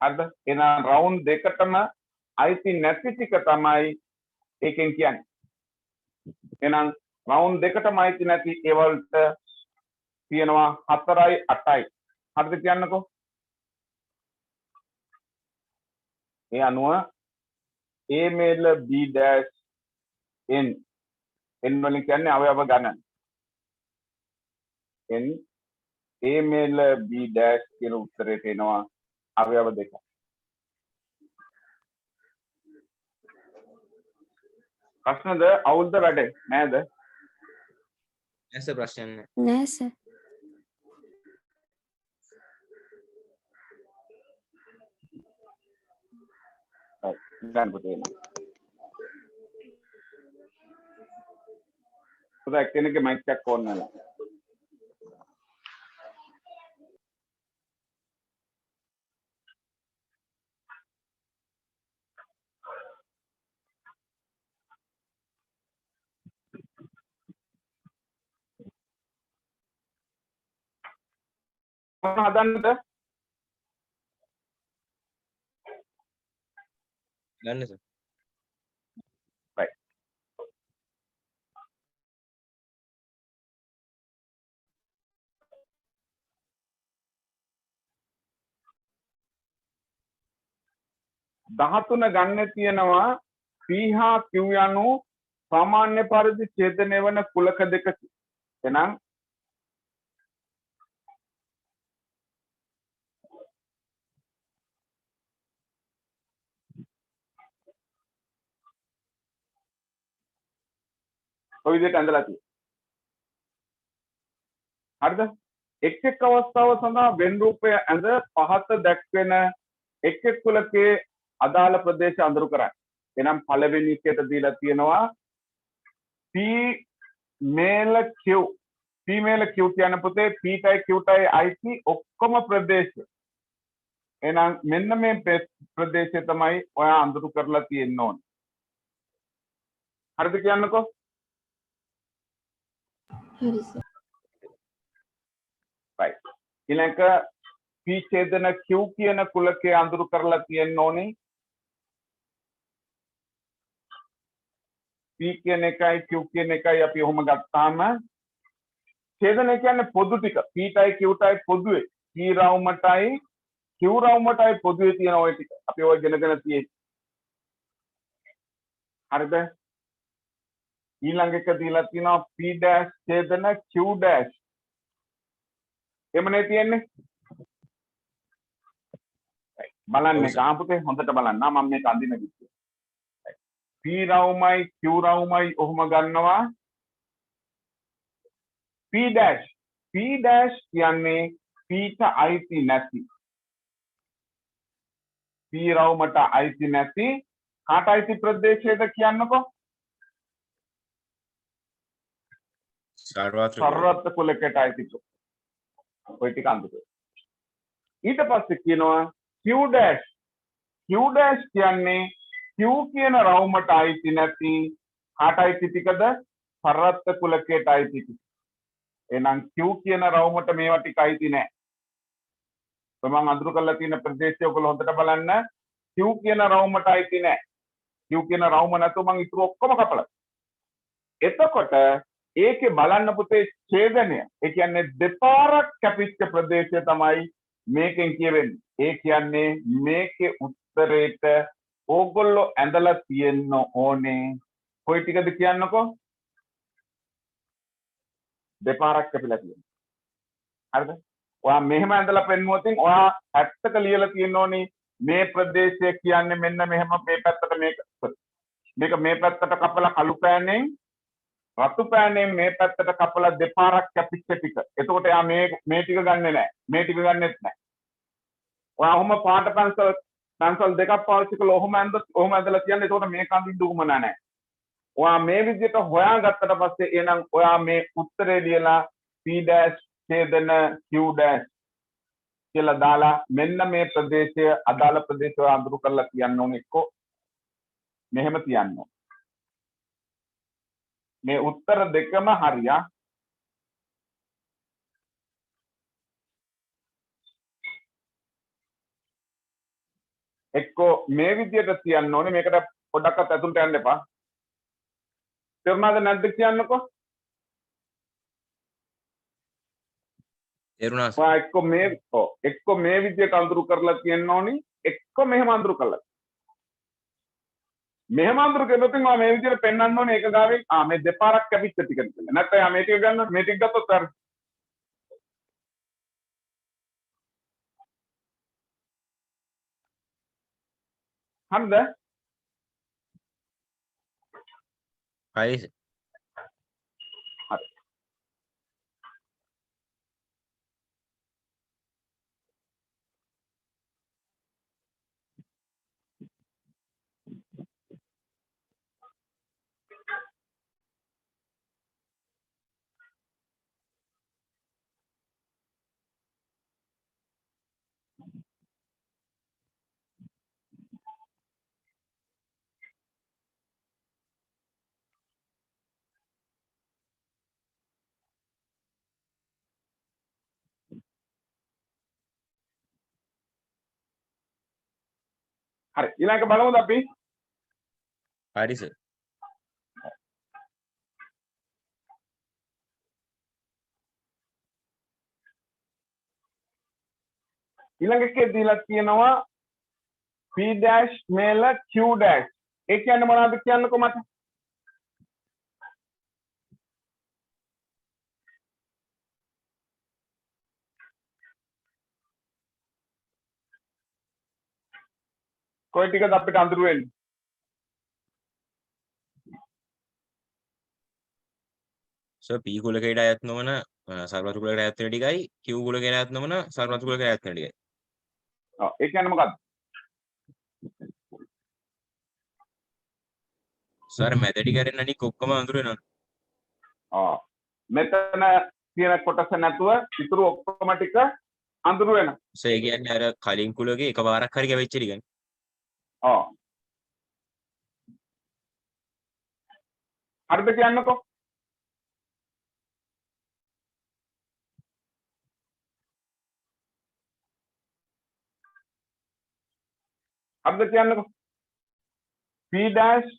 හරිද? එහෙනම් රවුන්ඩ් දෙකටම අයිති නැති ටික තමයි ඒකෙන් කියන්නේ. එහෙනම් රවුන්ඩ් දෙකටම අයිති නැති ඒ වලට තියෙනවා 4යි 8යි. හරිද කියන්නකෝ? ඒ අනුව A මේල B dash n n වලින් කියන්නේ අවයව ගණන. n A මේල B dash කියන උත්තරයට එනවා අවයව දෙක. ප්‍රශ්නද අවුල්ද වැඩේ නේද? ඇස ප්‍රශ්න නැහැ. නෑ සර්. ගන්න පුතේ. පුතා එක්කෙනෙක්ගේ මයික් එකක් ඕන් නැලා. මොන හදන්නද? ගන්න සර්. right දහතුන ගන්න තියෙනවා P හා Q යනු සාමාන්‍ය පරිදි ඡේදනය වන කුලක දෙකකි. එහෙනම් ඔය විදිහට ඇඳලා තියෙනවා. හරිද? එක් එක් අවස්ථාව සඳහා වෙන් රූපය ඇඳ පහත දැක්වෙන එක් එක් කුලකයේ අදාළ ප්‍රදේශ අඳුරු කරයි. එනම් පළවෙනි එකට දීලා තියෙනවා P මේල Q. P මේල Q කියන පුතේ P ටයි Q ටයි IC ඔක්කොම ප්‍රදේශ. එහෙනම් මෙන්න මේ ප්‍රදේශය තමයි ඔයා අඳුරු කරලා තියෙන්න ඕනේ. හරිද කියන්නකෝ? හරි සර්. right ඊළඟ P ඡේදන Q කියන කුලකයේ අඳුරු කරලා තියෙන්න ඕනේ. P කියන එකයි Q කියන එකයි අපි ඔහොම ගත්තාම ඡේදනය කියන්නේ පොදු ටික. P ටයි Q ටයි පොදුවේ. P රවුමටයි Q රවුමටයි පොදුවේ තියෙන ওই ටික. අපි ඔය ගෙනගෙන තියෙන්නේ. හරිද? ඊළඟ එක දීලා තියෙනවා P dash ඡේදන Q dash. එමනේ තියෙන්නේ. බලන්න කාපුතේ හොඳට බලන්න. මම මේක අඳින විදිය. P රවුමයි Q රවුමයි ඔහොම ගන්නවා. P dash කියන්නේ P ට අයිති නැති. P රවුමට අයිති නැති කාට අයිති ප්‍රදේශයද කියන්නකෝ? සර්වත්‍ර කුලකයට අයිති. ඔය ටික අඳුර. ඊට පස්සේ කියනවා Q dash කියන්නේ Q කියන රවුමට අයිති නැති කාට අයිති ටිකද? සර්වත්‍ර කුලකයට අයිති ටික. එහෙනම් Q කියන රවුමට මේවා ටික අයිති නැහැ. මම අඳුර කරලා තියෙන ප්‍රදේශය ඔයගොල්ලෝ හොඳට බලන්න. Q කියන රවුමට අයිති නැහැ. Q කියන රවුම නැතුව මම ඉතුරු ඔක්කොම කපලා. එතකොට ඒකේ බලන්න පුතේ ඡේදනය. ඒ කියන්නේ දෙපාරක් කැපිච්ච ප්‍රදේශය තමයි මේකෙන් කියවෙන්නේ. ඒ කියන්නේ මේකේ උත්තරේට ඕගොල්ලෝ ඇඳලා තියෙන්න ඕනේ. කොයි ටිකද කියන්නකෝ? දෙපාරක් කැපිලා තියෙනවා. හරිද? ඔයා මෙහෙම ඇඳලා පෙන්නුවොත් ඔයා 70ක ලියලා තියෙන්න ඕනේ මේ ප්‍රදේශය කියන්නේ මෙන්න මෙහෙම මේ පැත්තට මේක මේ පැත්තට කපලා කළු පෑනෙන් රතු පෑනෙන් මේ පැත්තට කපලා දෙපාරක් කැපිච්ච ටික. එතකොට යා මේ ටික ගන්නෙ නැහැ. මේ ටික ගන්නෙත් නැහැ. ඔයා ඔහොම පාට පැන්සල් දෙකක් පාවිච්චි කළා ඔහොම ඇඳලා තියන්නේ. එතකොට මේක අඳින්න උවමනා නැහැ. ඔයා මේ විදිහට හොයාගත්තට පස්සේ එහෙනම් ඔයා මේ උත්තරේ ලියලා P dash ඡේදන Q dash කියලා දාලා මෙන්න මේ ප්‍රදේශය අදාළ ප්‍රදේශය අඳුරු කරලා කියන්න ඕනේ. එක්ක මෙහෙම තියන්න ඕනේ. මේ උත්තර දෙකම හරියා. එක්කෝ මේ විදිහට තියන්න ඕනේ. මේකට පොඩ්ඩක්වත් ඇතුළට යන්න එපා. තේරුණාද නැද්ද කියන්නකෝ? තේරුණා සර්. එක්කෝ මේ විදිහට අඳුරු කරලා තියන්න ඕනේ. එක්කෝ මෙහෙම අඳුරු කරලා. මෙහෙම අඳුරු කරනකොට මම මේ විදිහට පෙන්වන්න ඕනේ ඒක ගාවෙන් මේ දෙපාරක් කැපිච්ච ටික කියලා. නැත්නම් මේ ටික ගන්න මේ ටික ගත්තොත් හරි. හරිද? හරි සර්. හරි. හරි ඊළඟ බලමුද අපි හරි සර්. ඊළඟ එකේ දීලා තියෙනවා P dash මේල Q dash. ඒ කියන්නේ මොනවද කියන්නකෝ මට? කොයි ටිකද අපිට අඳුර වෙන්නේ? සර් P කුලකයට අයත් නොවන සර්වතු කුලකට අයත් වෙන ටිකයි Q කුලකයට අයත් නොවන සර්වතු කුලකට අයත් වෙන ටිකයි. ඔව් ඒ කියන්නේ මොකක්ද? සර් මැද ටික අරින්න අනික ඔක්කොම අඳුර වෙනවා. ඔව් මෙතන තියෙන කොටස නැතුව ඉතුරු ඔක්කොම ටික අඳුර වෙනවා. සර් ඒ කියන්නේ අර කලින් කුලකේ එකපාරක් හරි ගැවෙච්ච ටිකනේ. ඔව් හරිද කියන්නකෝ? හරිද කියන්නකෝ? P dash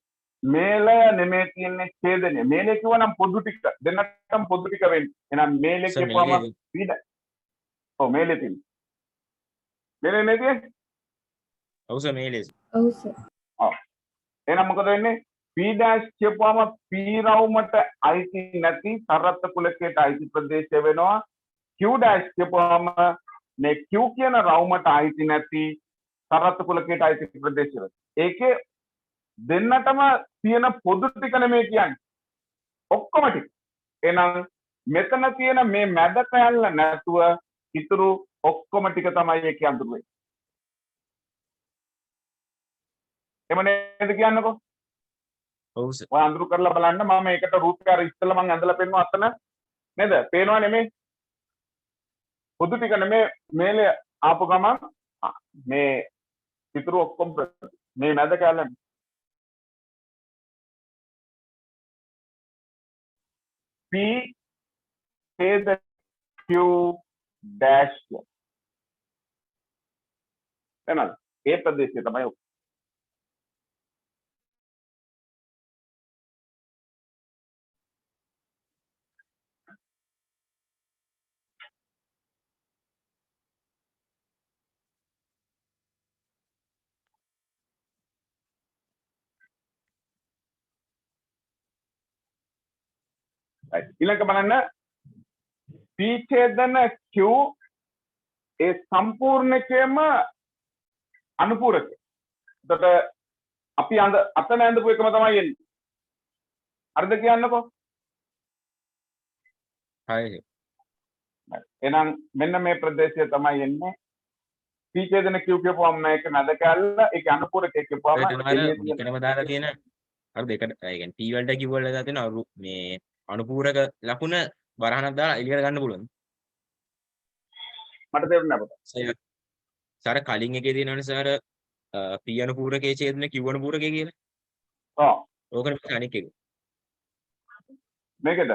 මේලය නෙමෙයි තියෙන්නේ ඡේදනය. මේලේ කිව්වනම් පොදු ටික දෙන්නටම පොදු ටික වෙන්නේ. එහෙනම් මේලේ සර් කියපුවම මේලේ P dash ඔව් මේලේ තියෙන්නේ. මේලේ නේද? ඔව් සර් මේලේ. ඔව් සර්. ඔව් එහෙනම් මොකද වෙන්නේ? P dash කියපුවම P රවුමට අයිති නැති සරත් කුලකයට අයිති ප්‍රදේශය වෙනවා. Q dash කියපුවම මේ Q කියන රවුමට අයිති නැති සරත් කුලකයට අයිති ප්‍රදේශය වෙනවා. ඒකේ දෙන්නටම තියෙන පොදු ටික නෙමෙයි කියන්නේ. ඔක්කොම ටික. එහෙනම් මෙතන තියෙන මේ මැද කැල්ල නැතුව ඉතුරු ඔක්කොම ටික තමයි ඒකේ අඳුර වෙන්නේ. එම නේද කියන්නකෝ? ඔව් සර්. ඔය අඳුරු කරලා බලන්න මම ඒකට රූපය අර ඉස්සෙල්ලා මම ඇඳලා පෙන්නුවා අතන නේද? පේනවා නෙමෙයි. පොදු ටික නෙමෙයි මේලේ ආපු ගමන් මේ ඉතුරු ඔක්කොම මේ මැද කැල්ල P ඡේද Q dash එනනම් ඒ ප්‍රදේශය තමයි ඔක. right ඊළඟ බලන්න P ඡේදන Q ඒ සම්පූර්ණකයම අනුපූරක. එතකොට අපි අතන ඇඳපු එකම තමයි එන්නේ. හරිද කියන්නකෝ? හරි. එහෙනම් මෙන්න මේ ප්‍රදේශය තමයි එන්නේ. P ඡේදන Q කියපුවම මේක මැද කැල්ල ඒක අනුපූරකය කියපුවම මේකනම දාලා තියෙන අර දෙකට ඒ කියන්නේ P වලට Q වලට දාලා තියෙන මේ අනුපූරක ලකුණ බරහනක් දාලා එළියට ගන්න පුළුවන්. මට තේරුණා අපට. සර කලින් එකේ තියෙනවනේ සර P අනුපූරකයේ ඡේදන Q අනුපූරකයේ කියලා. ඔව්. ඕකනේ මේ අනික් එක. මේකද?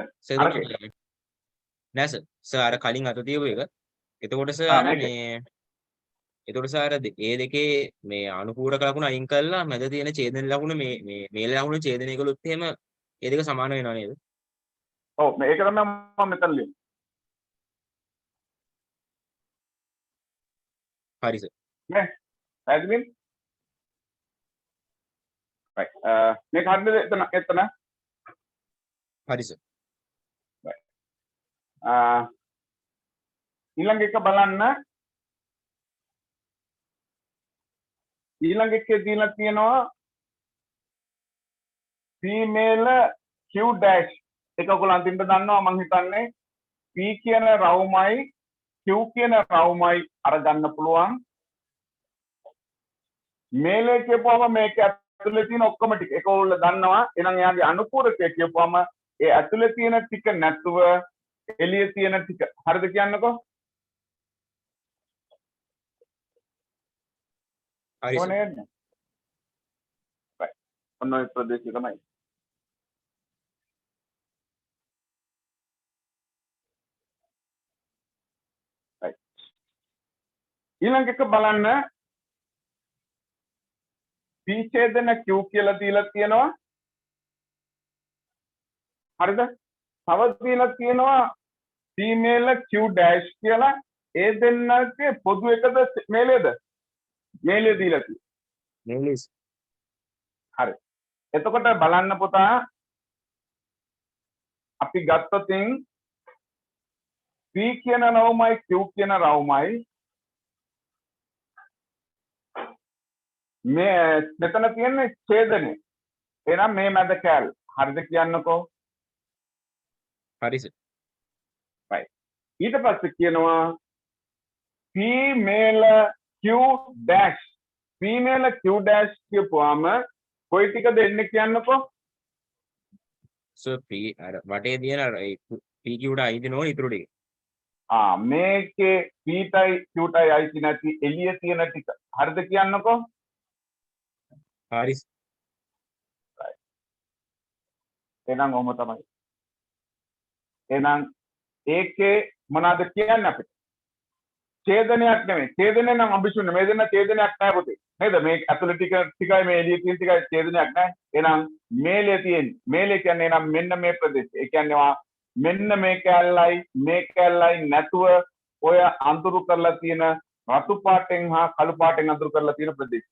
නෑ සර් අර කලින් අත තියපු එක. එතකොට සර් අර මේ එතකොට සර් ඒ දෙකේ මේ අනුපූරක ලකුණ අයින් කළා මැද තියෙන ඡේදන ලකුණ මේ මේල ලකුණ ඡේදනය කළොත් එහෙම ඒ දෙක සමාන වෙනව නේද? ඔව් මේක තමයි මම මෙතන ලියන්නේ. හරි සර්. නේ? පැහැදිලි? right මේක හරියද එතන? හරි සර්. ඊළඟ එක බලන්න ඊළඟ එකේ දීලා තියෙනවා female Q dash එක ඔයගොල්ලෝ අන්තිමට දන්නවා මම හිතන්නේ P කියන රවුමයි Q කියන රවුමයි අරගන්න පුළුවන් මේලේ කියපුවම මේක ඇතුලේ තියෙන ඔක්කොම ටික ඒක ඔයගොල්ලෝ දන්නවා එහෙනම් එයාගේ අනුපූරකය කියපුවම ඒ ඇතුලේ තියෙන ටික නැතුව එළියේ තියෙන ටික හරිද කියන්නකෝ හරි සර්. right ඔන්න ඔය ප්‍රදේශය තමයි right ඊළඟ එක බලන්න P ඡේදන Q කියලා දීලා තියෙනවා. හරිද? තව දීලා තියෙනවා female Q dash කියලා. ඒ දෙන්නගේ පොදු එකද මේලේද? මේලේ දීලා තියෙනවා. මේලිස් හරි. එතකොට බලන්න පුතා අපි ගත්තොතින් P කියන රවුමයි Q කියන රවුමයි මේ මෙතන තියෙන්නේ ඡේදනේ. එහෙනම් මේ මැද කැල්. හරිද කියන්නකෝ? හරි සර් right. ඊට පස්සේ කියනවා female Q dash. female Q dash කියපුවාම කොයි ටිකද එන්නේ කියන්නකෝ? සර් P අර වටේ තියෙන අර ඒ PQ ට අයිති නොවන ඉතුරු ටික මේකේ P ටයි Q ටයි අයිති නැති එළිය තියෙන ටික. හරිද කියන්නකෝ? හරි එහෙනම් ඔහොම තමයි. එහෙනම් ඒකේ මොනවද කියන්නේ අපිට? ඡේදනයක් නෙමෙයි. ඡේදනය නම් අඹිෂුන්නේ. මේ දෙන්න ඡේදනයක් නැහැ පුතේ. නේද? මේ ඇතුළේ ටිකයි මේ එළියේ තියෙන ටිකයි ඡේදනයක් නැහැ. එහෙනම් මේලේ තියෙන්නේ. මේලේ කියන්නේ එහෙනම් මෙන්න මේ ප්‍රදේශය. ඒ කියන්නේ මෙන්න මේ කැලලයි නැතුව ඔය අඳුරු කරලා තියෙන රතු පාටෙන් හා කළු පාටෙන් අඳුරු කරලා තියෙන ප්‍රදේශය.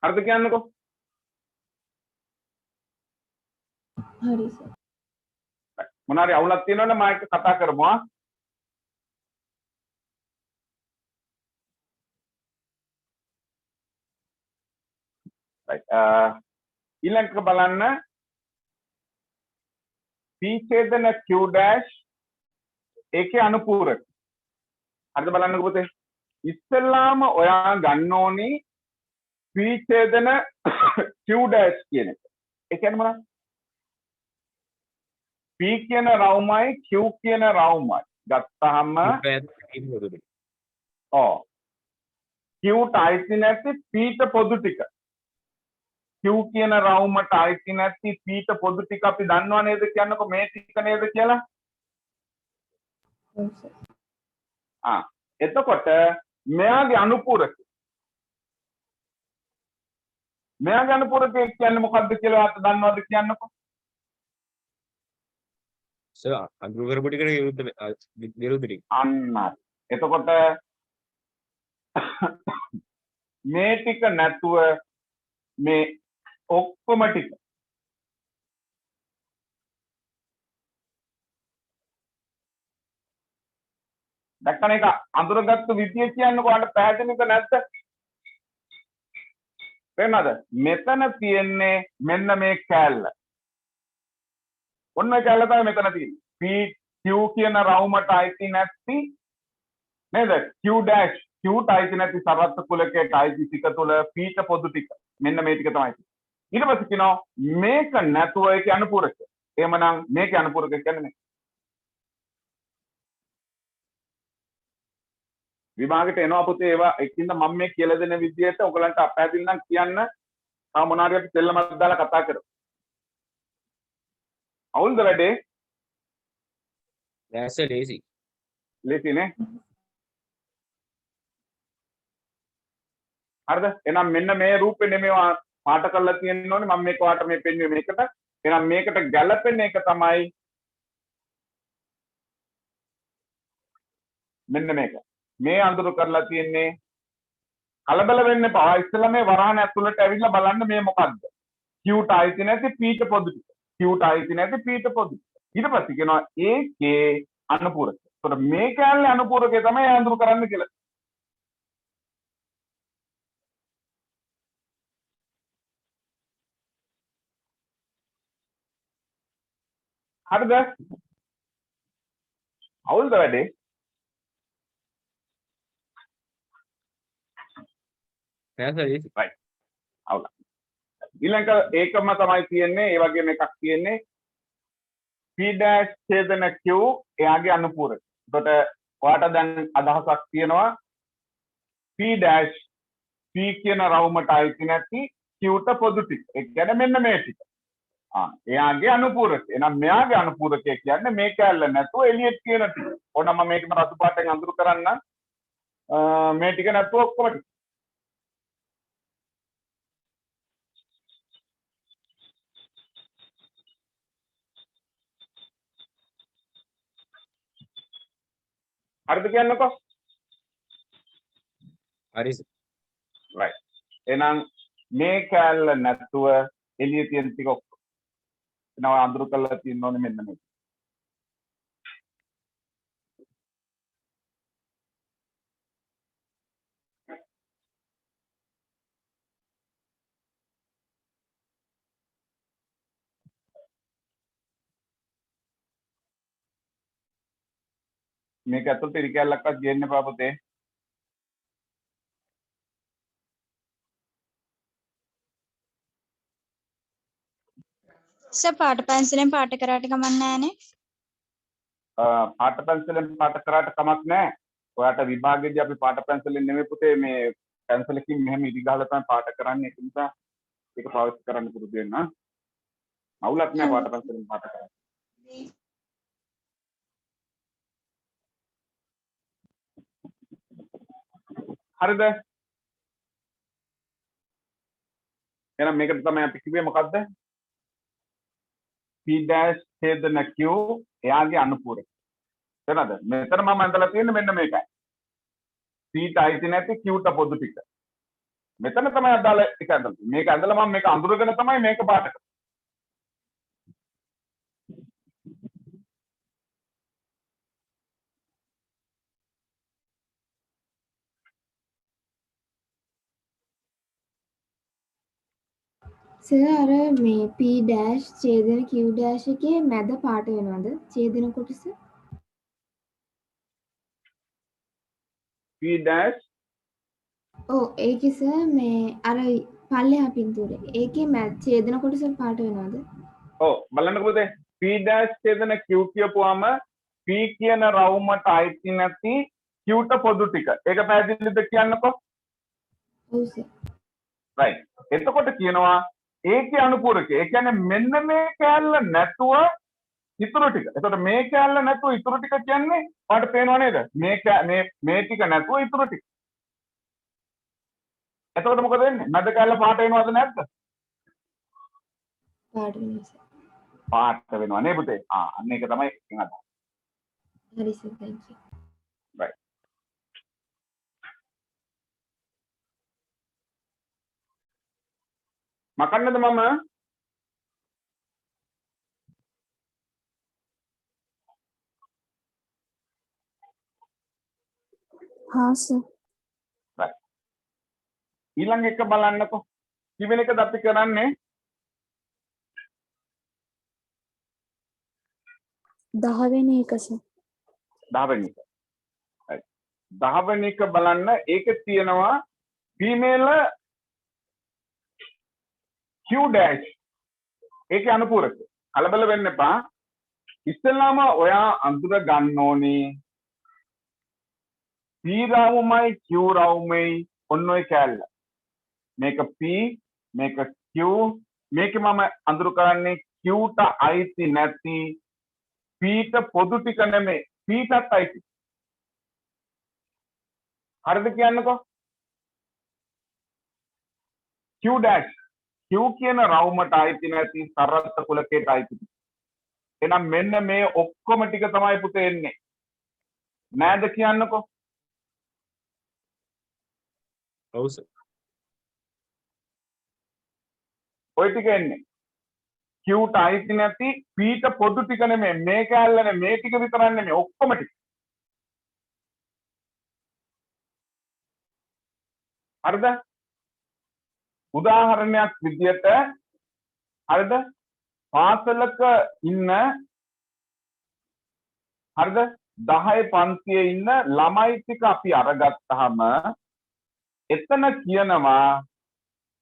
හරිද කියන්නකෝ? හරි සර්. මොනාරි අවුලක් තියෙනවනේ මම එක්ක කතා කරමු ආ. right. ඊළඟට බලන්න P ඡේදන Q dash ඒකේ අනුපූරක. හරිද බලන්නකෝ පුතේ. ඉස්සෙල්ලාම ඔයා ගන්න ඕනි P ඡේදන Q dash කියන එක. ඒ කියන්නේ මොනවද? P කියන රවුමයි Q කියන රවුමයි ගත්තාම Q ට අයිති නැති P ට පොදු ටික. Q කියන රවුමට අයිති නැති P ට පොදු ටික අපි දන්නව නේද කියන්නකො මේ ටික නේද කියලා? ඔව් සර්. එතකොට මෙයාගේ අනුපූරක. මෙයාගේ අනුපූරකය කියන්නේ මොකක්ද කියලා ඔයාලට දන්නවද කියන්නකො? සර් අඳුරු කරපු ටිකට විරුද්ධ ටික අන්න එතකොට මේ ටික නැතුව මේ ඔක්කොම ටික දැක්කන එක අඳුරගත්තු විදිය කියන්නකො ඔයාලට පැහැදිලිද නැද්ද? වෙනවද? මෙතන තියෙන්නේ මෙන්න මේ කැල්ල. ඔන්න කැල්ල තමයි මෙතන තියෙන්නේ. P Q කියන රවුමට අයිති නැති නේද? Q dash Q ට අයිති නැති සරත් කුලකයට අයිති ටික තුල P ට පොදු ටික. මෙන්න මේ ටික තමයි. ඊට පස්සේ කියනවා මේක නැතුව ඒකේ අනුපූරක. එහෙමනම් මේකේ අනුපූරක කියන්නේ මේ. විභාගයට එනවා පුතේ ඒවා එකින්ද මම මේ කියලා දෙන විදිහට ඔයගලන්ට අපහැදිලි නම් කියන්න. තා මොනාරි අපි දෙල්ලමක් දාලා කතා කරමු. අවුල්ද වැඩේ? දැස ලේසි ලේසි නේ? හරිද? එහෙනම් මෙන්න මේ රූපේ නෙමෙයි පාට කරලා තියෙන්න ඕනේ. මම මේක ඔයාලට මේ පෙන්වුවේ මේකට. එහෙනම් මේකට ගැළපෙන එක තමයි මෙන්න මේක. මේ අඳුරු කරලා තියෙන්නේ කලබල වෙන්න එපා. ඉස්සෙල්ලා මේ වරහන ඇතුළට ඇවිල්ලා බලන්න මේ මොකද්ද? Q ට අයිති නැති P ට පොදු ටික. Q ට අයිති නැති P ට පොදු. ඊට පස්සේ කියනවා ඒකේ අනුපූරක. ඒතකොට මේ කැලේ අනුපූරකය තමයි අඳුරු කරන්න කියලා. හරිද? අවුල්ද වැඩේ? දැස ලේසි right. අවුල. ඊළඟ ඒකම තමයි තියෙන්නේ. ඒ වගේම එකක් තියෙන්නේ P dash ඡේදන Q එයාගේ අනුපූරක. එතකොට ඔයාලට දැන් අදහසක් තියෙනවා P dash P කියන රවුමට අයිති නැති Q ට පොදු ටික. ඒ කියන්නේ මෙන්න මේ ටික. එයාගේ අනුපූරක. එහෙනම් මෙයාගේ අනුපූරකය කියන්නේ මේ කැලල නැතුව එළියට කියන ටික. ඕන මම මේකම රතු පාටෙන් අඳුරු කරන්න. මේ ටික නැතුව ඔක්කොම ටික. හරිද කියන්නකෝ? හරි සර්. right. එහෙනම් මේ කැලල නැතුව එළිය තියෙන ටික ඔක්කොම. එනවා අඳුරු කරලා තියෙන්න ඕනේ මෙන්න මේක. මේක ඇතුළට ඉරි කැලලක්වත් ගේන්න එපා පුතේ. සර් පාට පැන්සලෙන් පාට කරාට කමක් නැහැනේ. පාට පැන්සලෙන් පාට කරාට කමක් නැහැ. ඔයාට විභාගයේදී අපි පාට පැන්සලෙන් නෙමෙයි පුතේ මේ පැන්සලකින් මෙහෙම ඉරි ගහලා තමයි පාට කරන්නේ. ඒක නිසා ඒක පාවිච්චි කරන්න පුරුදු වෙන්න. අවුලක් නැහැ පාට පැන්සලෙන් පාට කරන්න. හරිද? එහෙනම් මේකට තමයි අපි කිව්වේ මොකද්ද? P dash ඡේදන Q එයාගේ අනුපූරක. තේරෙනවද? මෙතන මම ඇඳලා තියෙන්නේ මෙන්න මේකයි. P ට අයිති නැති Q ට පොදු ටික. මෙතන තමයි අදාළ ටික ඇඳලා තියෙන්නේ. මේක ඇඳලා මම මේක අඳුරගෙන තමයි මේක පාට කරන්නේ. සර් අර මේ P dash ඡේදන Q dash එකේ මැද පාට වෙනවද? ඡේදන කොටස? P dash ඔව් ඒකේ සර් මේ අර පල්ලෙහා පින්තූරේ. ඒකේ ඡේදන කොටස පාට වෙනවද? ඔව් බලන්නකෝ පුතේ. P dash ඡේදන Q කියපුවාම P කියන රවුමට අයිති නැති Q ට පොදු ටික. ඒක පැහැදිලිද කියන්නකෝ? ඔව් සර්. right. එතකොට කියනවා ඒකේ අනුපූරකය. ඒ කියන්නේ මෙන්න මේ කැලල නැතුව ඉතුරු ටික. එතකොට මේ කැලල නැතුව ඉතුරු ටික කියන්නේ ඔයාලට පේනව නේද? මේ ටික නැතුව ඉතුරු ටික. එතකොට මොකද වෙන්නේ? මැද කැලල පාට වෙනවද නැද්ද? පාට වෙනවා සර්. පාට වෙනවා නේ පුතේ. අන්න ඒක තමයි එකෙන් අදහස්. හරි සර් thank you. right. මකන්නද මම? හා සර්. right. ඊළඟ එක බලන්නකෝ. කිවෙන එකද අපි කරන්නේ? 10 වෙනි එක සර්. 10 වෙනි එක. right. 10 වෙනි එක බලන්න ඒකේ තියෙනවා female Q dash. ඒකේ අනුපූරක. කලබල වෙන්න එපා. ඉස්සෙල්ලාම ඔයා අඳුර ගන්න ඕනේ P රවුමයි Q රවුමයි ඔන්න ඔය කැලල. මේක P මේක Q මේක මම අඳුර කරන්නේ Q ට අයිති නැති P ට පොදු ටික නෙමෙයි P ටත් අයිති. හරිද කියන්නකෝ? Q dash Q කියන රවුමට අයිති නැති සරත්ත කුලකයට අයිති. එහෙනම් මෙන්න මේ ඔක්කොම ටික තමයි පුතේ එන්නේ. නෑද කියන්නකෝ? ඔව් සර්. ඔය ටික එන්නේ. Q ට අයිති නැති P ට පොදු ටික නෙමෙයි මේ කැලලනේ මේ ටික විතරක් නෙමෙයි ඔක්කොම ටික. හරිද? උදාහරණයක් විදියට හරිද? පාසලක ඉන්න හරිද? 10 පන්තියේ ඉන්න ළමයි ටික අපි අරගත්තාම එතන කියනවා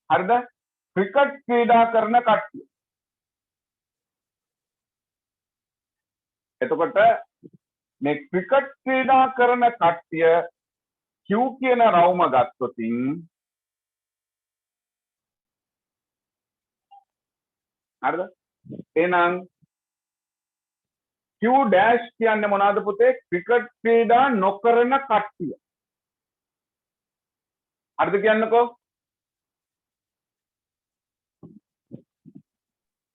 හරිද? ක්‍රිකට් ක්‍රීඩා කරන කට්ටිය. එතකොට මේ ක්‍රිකට් ක්‍රීඩා කරන කට්ටිය Q කියන රවුම ගත්තොතින් හරිද? එහෙනම් Q dash කියන්නේ මොනවාද පුතේ? ක්‍රිකට් ක්‍රීඩා නොකරන කට්ටිය. හරිද කියන්නකෝ?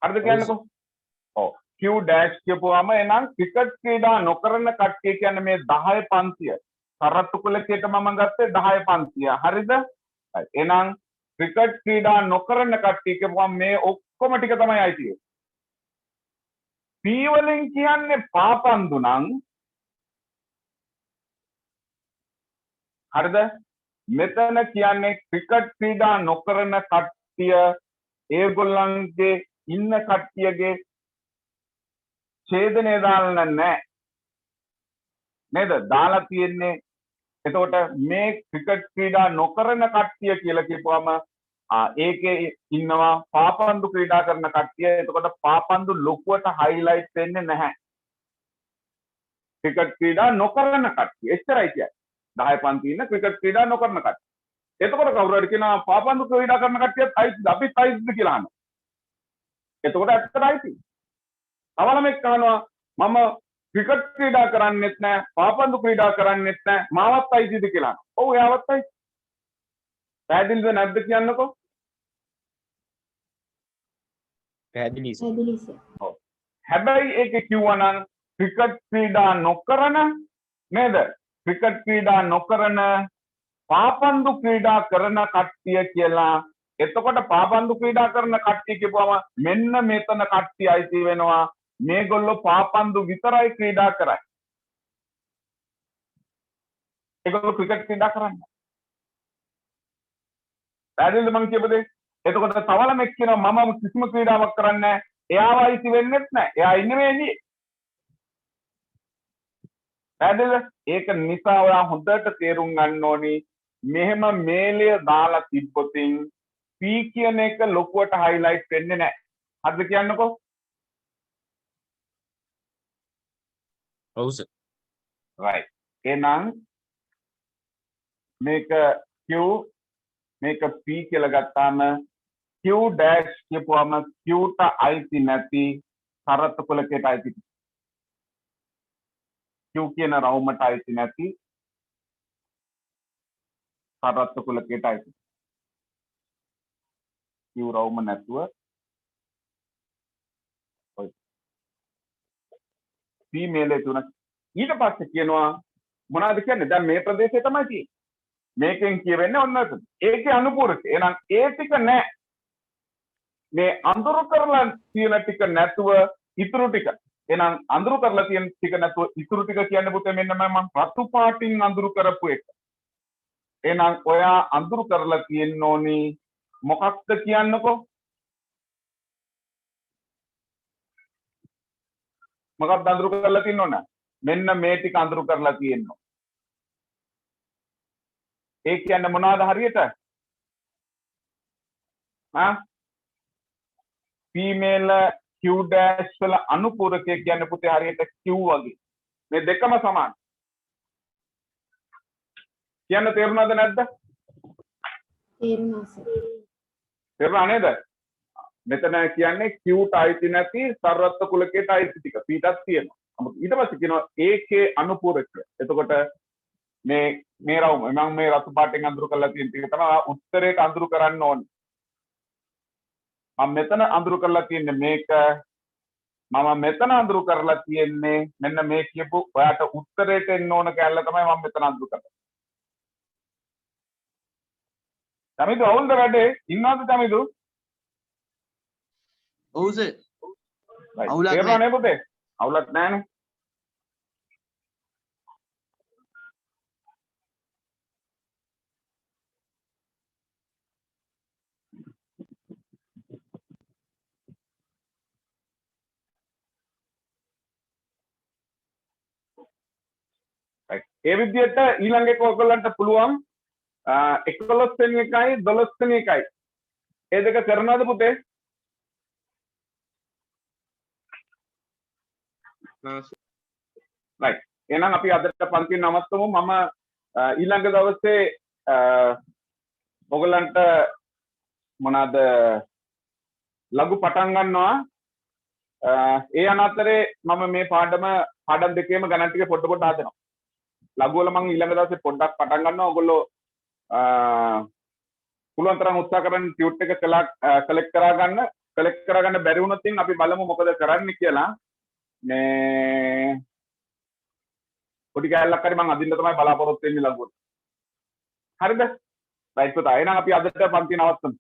හරිද කියන්නකෝ? ඔව්. Q dash කියපුවාම එහෙනම් ක්‍රිකට් ක්‍රීඩා නොකරන කට්ටිය කියන්නේ මේ 10 500. සරත්තු කුලකයට මම ගත්තේ 10 500. හරිද? එහෙනම් ක්‍රිකට් ක්‍රීඩා නොකරන කට්ටිය කියපුවාම මේ ඔක්කොම ටික තමයි අයිති. P වලින් කියන්නේ පාපන්දු නම් හරිද? මෙතන කියන්නේ ක්‍රිකට් ක්‍රීඩා නොකරන කට්ටිය ඒගොල්ලන්ගේ ඉන්න කට්ටියගේ ඡේදනය දාලා නැහැ. නේද? දාලා තියෙන්නේ එතකොට මේ ක්‍රිකට් ක්‍රීඩා නොකරන කට්ටිය කියලා කියපුවම ඒකේ ඉන්නවා පාපන්දු ක්‍රීඩා කරන කට්ටිය. එතකොට පාපන්දු ලොකුවට හයිලයිට් වෙන්නේ නැහැ. ක්‍රිකට් ක්‍රීඩා නොකරන කට්ටිය. එච්චරයි කියන්නේ. 10 පන්ති ඉන්න ක්‍රිකට් ක්‍රීඩා නොකරන කට්ටිය. එතකොට කවුරු හරි කියනවා පාපන්දු ක්‍රීඩා කරන කට්ටියත් අයිතිද? අපිත් අයිතිද කියලා අහනවා. එතකොට ඇත්තටයි අයිති. අවලමෙක් අහනවා මම ක්‍රිකට් ක්‍රීඩා කරන්නෙත් නැහැ, පාපන්දු ක්‍රීඩා කරන්නෙත් නැහැ, මාවත් අයිතිද කියලා අහනවා. ඔව් එයාවත් අයිති. පැහැදිලිද නැද්ද කියන්නකෝ? පැහැදිලි සර්. පැහැදිලි සර්. ඔව්. හැබැයි ඒකේ කිව්වා නම් ක්‍රිකට් ක්‍රීඩා නොකරන නේද? ක්‍රිකට් ක්‍රීඩා නොකරන පාපන්දු ක්‍රීඩා කරන කට්ටිය කියලා. එතකොට පාපන්දු ක්‍රීඩා කරන කට්ටිය කියපුවම මෙන්න මෙතන කට්ටිය අයිති වෙනවා. මේගොල්ලෝ පාපන්දු විතරයි ක්‍රීඩා කරන්නේ. ඒගොල්ලෝ ක්‍රිකට් ක්‍රීඩා කරන්නේ. පැහැදිලිද මම කියපු දේ? එතකොට තවලමෙක් කියනවා මම කිසිම ක්‍රීඩාවක් කරන්නේ නැහැ. එයාව අයිති වෙන්නෙත් නැහැ. එයා ඉන්නේ මේ එළියේ. පැහැදිලිද? ඒක නිසා ඔයා හොඳට තේරුම් ගන්න ඕනි මෙහෙම මේලය දාලා තිබ්බොතින් P කියන එක ලොකුවට highlight වෙන්නේ නැහැ. හරිද කියන්නකෝ? ඔව් සර්. right. එහෙනම් මේක Q මේක P කියලා ගත්තාම Q dash කියපුවම Q ට අයිති නැති සරත් කුලකයට අයිති. Q කියන රවුමට අයිති නැති සරත් කුලකයට අයිති. Q රවුම නැතුව ඔය P මේලේ තුන ඊට පස්සේ කියනවා මොනවද කියන්නේ? දැන් මේ ප්‍රදේශය තමයි තියෙන්නේ. මේකෙන් කියවෙන්නේ ඔන්න ඔතන. ඒකේ අනුපූරක. එහෙනම් ඒ ටික නැහැ. මේ අඳුරු කරලා තියෙන ටික නැතුව ඉතුරු ටික. එහෙනම් අඳුරු කරලා තියෙන ටික නැතුව ඉතුරු ටික කියන්නේ පුතේ මෙන්න මම රතු පාටින් අඳුරු කරපු එක. එහෙනම් ඔයා අඳුරු කරලා තියෙන්න ඕනි මොකක්ද කියන්නකෝ? මොකක්ද අඳුරු කරලා තියෙන්න ඕන? මෙන්න මේ ටික අඳුරු කරලා තියෙන්න ඕන. ඒ කියන්නේ මොනවාද හරියට? female Q dash වල අනුපූරකය කියන්නේ පුතේ හරියට Q වගේ. මේ දෙකම සමාන. කියන්න තේරුණාද නැද්ද? තේරුණා සර්. තේරුණා නේද? මෙතන කියන්නේ Q ට අයිති නැති සර්වත්ව කුලකයට අයිති ටික. P ටත් තියෙනවා. නමුත් ඊට පස්සේ කියනවා ඒකේ අනුපූරකය. එතකොට මේ රවුම මම මේ රතු පාටෙන් අඳුරු කරලා තියෙන ටික තමයි උත්තරේට අඳුරු කරන්න ඕනේ. මම මෙතන අඳුරු කරලා තියෙන්නේ මේක. මම මෙතන අඳුරු කරලා තියෙන්නේ මෙන්න මේ කියපු ඔයාට උත්තරේට එන්න ඕන කැලල තමයි මම මෙතන අඳුරු කරන්නේ. තමිදු අවුල්ද වැඩේ? ඉන්නවද තමිදු? ඔව් සර්. අවුලක් තේරුණා නැහැ. නේ පුතේ? අවුලක් නැහැනේ. ඒ විදිහට ඊළඟ එක ඔයගොල්ලන්ට පුළුවන් 11 වෙනි එකයි 12 වෙනි එකයි. ඒ දෙක කරනවද පුතේ? right. එහෙනම් අපි අදට පන්ති නවත්තමු. මම ඊළඟ දවසේ ඔයගොල්ලන්ට මොනවාද ලඝු පටන් ගන්නවා. ඒ අනතරේ මම මේ පාඩම් දෙකේම ගණන් ටික පොඩ පොඩ හදනවා. ලඝු වල මම ඊළඟ දවසේ පොඩ්ඩක් පටන් ගන්නවා. ඔයගොල්ලෝ පුළුවන් තරම් උත්සාහ කරන්න ටියුට් එක කලෙක්ට් කරගන්න බැරි වුණොත් ඉතින් අපි බලමු මොකද කරන්න කියලා. මේ පොඩි කැලලක් හරි මම අදින්න තමයි බලාපොරොත්තු වෙන්නේ ලඝුවට. හරිද? රයිට් පුතා. එහෙනම් අපි අදට පන්ති නවත්තමු.